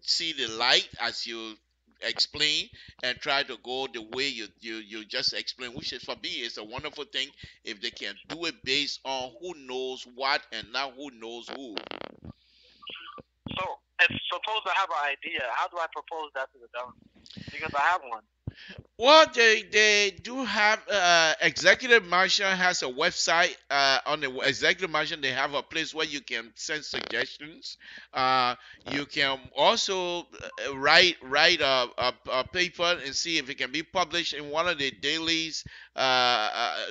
see the light as you explain and try to go the way you just explain, which is for me is a wonderful thing if they can do it based on who knows what and not who knows who. So, if suppose I have an idea, how do I propose that to the government? Because I have one. Well, they do have Executive Mansion has a website. On the Executive Mansion, they have a place where you can send suggestions. You can also write a paper and see if it can be published in one of the dailies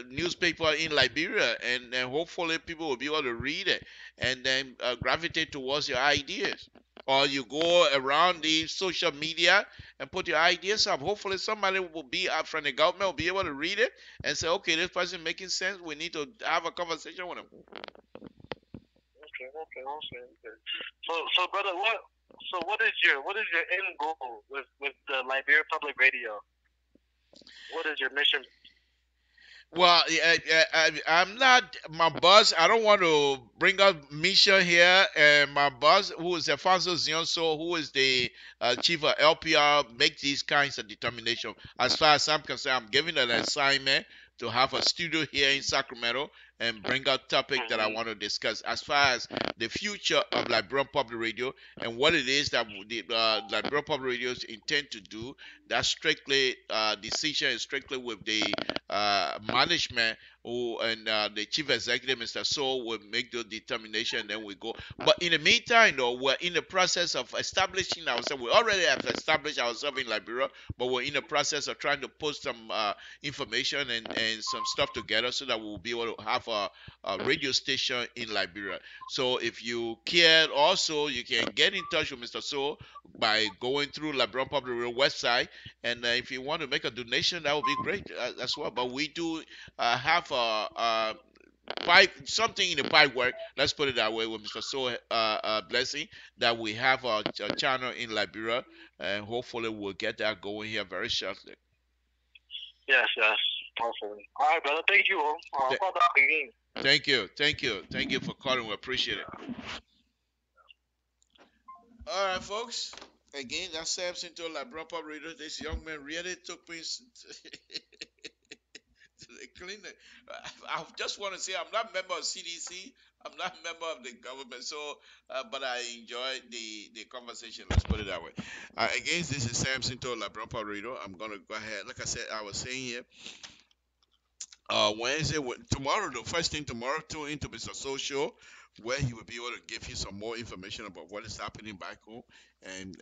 newspaper in Liberia, and hopefully people will be able to read it and then gravitate towards your ideas. Or you go around the social media and put your ideas up. Hopefully somebody will be up from the government will be able to read it and say, okay, this person making sense. We need to have a conversation with him. Okay. So brother, what is your end goal with the Liberia Public Radio? What is your mission? Well, I'm not my boss. I don't want to bring up Misha here, and my boss, who is Alfonso Zionso, who is the chief of LPR, make these kinds of determination. As far as I'm concerned, I'm giving an assignment to have a studio here in Sacramento and bring out topic that I want to discuss. As far as the future of Liberian Public Radio and what it is that the Liberian Public Radios intend to do, that strictly decision is strictly with the management who and the chief executive, Mr. So, will make the determination, and then we go. But in the meantime, though, we're in the process of establishing ourselves. We already have established ourselves in Liberia, but we're in the process of trying to put some information and some stuff together so that we'll be able to have a radio station in Liberia. So if you care, also you can get in touch with Mr. So by going through Liberian Public Radio website, and if you want to make a donation, that would be great as well. But we do have a pipe, something in the pipe work. Let's put it that way with Mr. So Blessing, that we have a channel in Liberia, and hopefully we'll get that going here very shortly. Yes, hopefully. All right, brother. Thank you. I'll call back again. Thank you for calling. We appreciate it. All right, folks. Again, that's Samson to Liberian Public Radio. This young man really took me to the clinic. I just want to say I'm not a member of CDC. I'm not a member of the government. So, but I enjoyed the conversation. Let's put it that way. Again, this is Samson to Liberian Public Radio. I'm gonna go ahead. Like I said, I was saying here. Wednesday, tomorrow, the first thing tomorrow, tune into Mr. Social, where he will be able to give you some more information about what is happening back home. And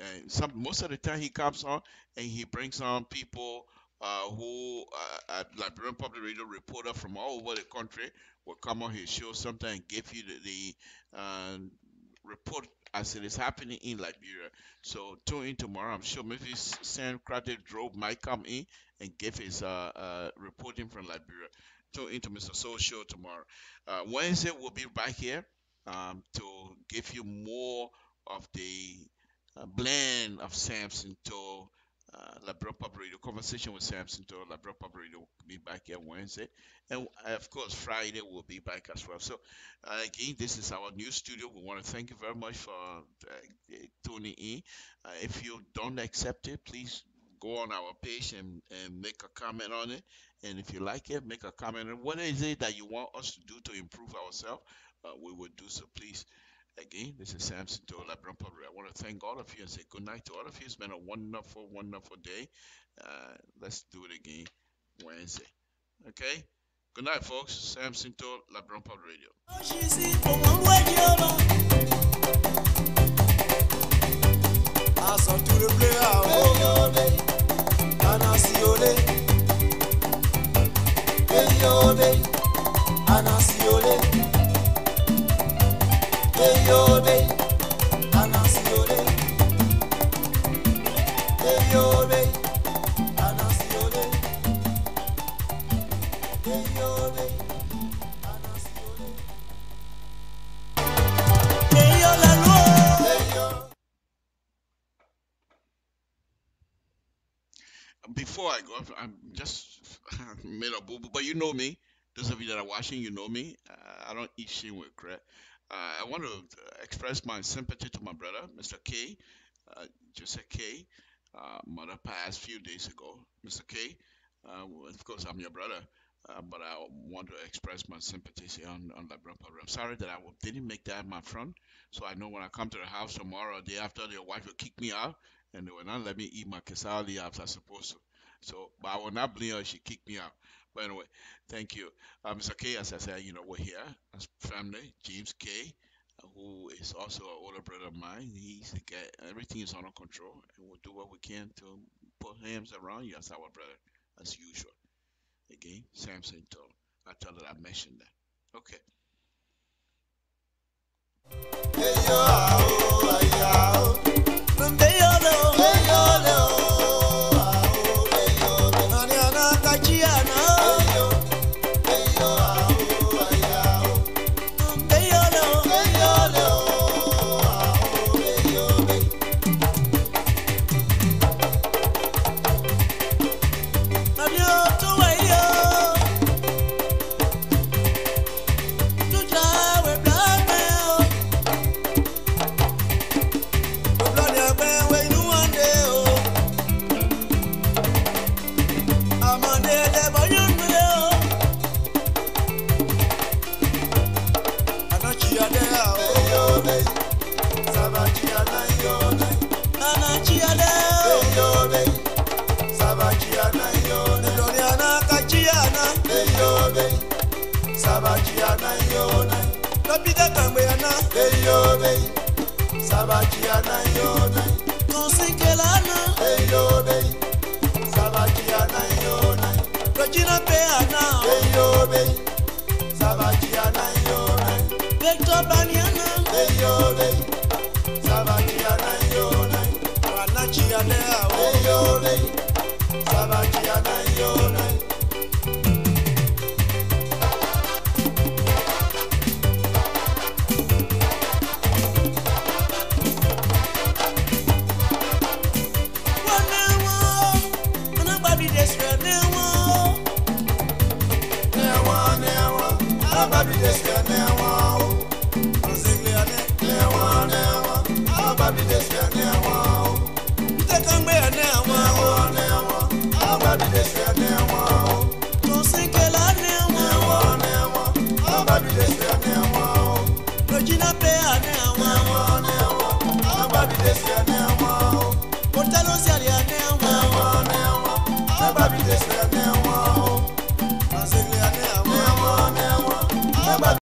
most of the time he comes on and he brings on people who at Liberian Public Radio, reporter from all over the country will come on his show sometimes and give you the report as it is happening in Liberia. So tune in tomorrow. I'm sure maybe Sam Craddock Drove might come in and give his reporting from Liberia. Tune into Mr. Soul Show tomorrow. Wednesday we'll be back here to give you more of the blend of Samson to Liberian Public Radio. Conversation with Samson to Liberian Public Radio will be back here Wednesday. And of course, Friday we'll be back as well. So, again, this is our new studio. We want to thank you very much for tuning in. If you don't accept it, please go on our page and make a comment on it. And if you like it, make a comment on what is it that you want us to do to improve ourselves. We will do so, please. Again, this is Samson to Liberian Public. I want to thank all of you and say good night to all of you. It's been a wonderful, wonderful day. Let's do it again Wednesday. Okay? Good night, folks. Samson to Liberian Public Radio. Before I go, I'm just made a boo-boo, but you know me. Those of you that are watching, you know me. I don't eat shit with crap. I want to express my sympathy to my brother, Mr. K, Joseph K. Mother passed a few days ago. Mr. K, of course, I'm your brother, but I want to express my sympathy on that brother. I'm sorry that I didn't make that my front, so I know when I come to the house tomorrow, or day after, their wife will kick me out, and they will not let me eat my quesadilla as I'm supposed to. So, but I will not blame her if she kicked me out. But anyway, thank you. Mr. K, as I said, we're here as family. James K, who is also an older brother of mine. He's the guy, everything is under control, and we'll do what we can to put hands around you as our brother, as usual. Again, Samson told. I thought that I mentioned that. Okay. Baby,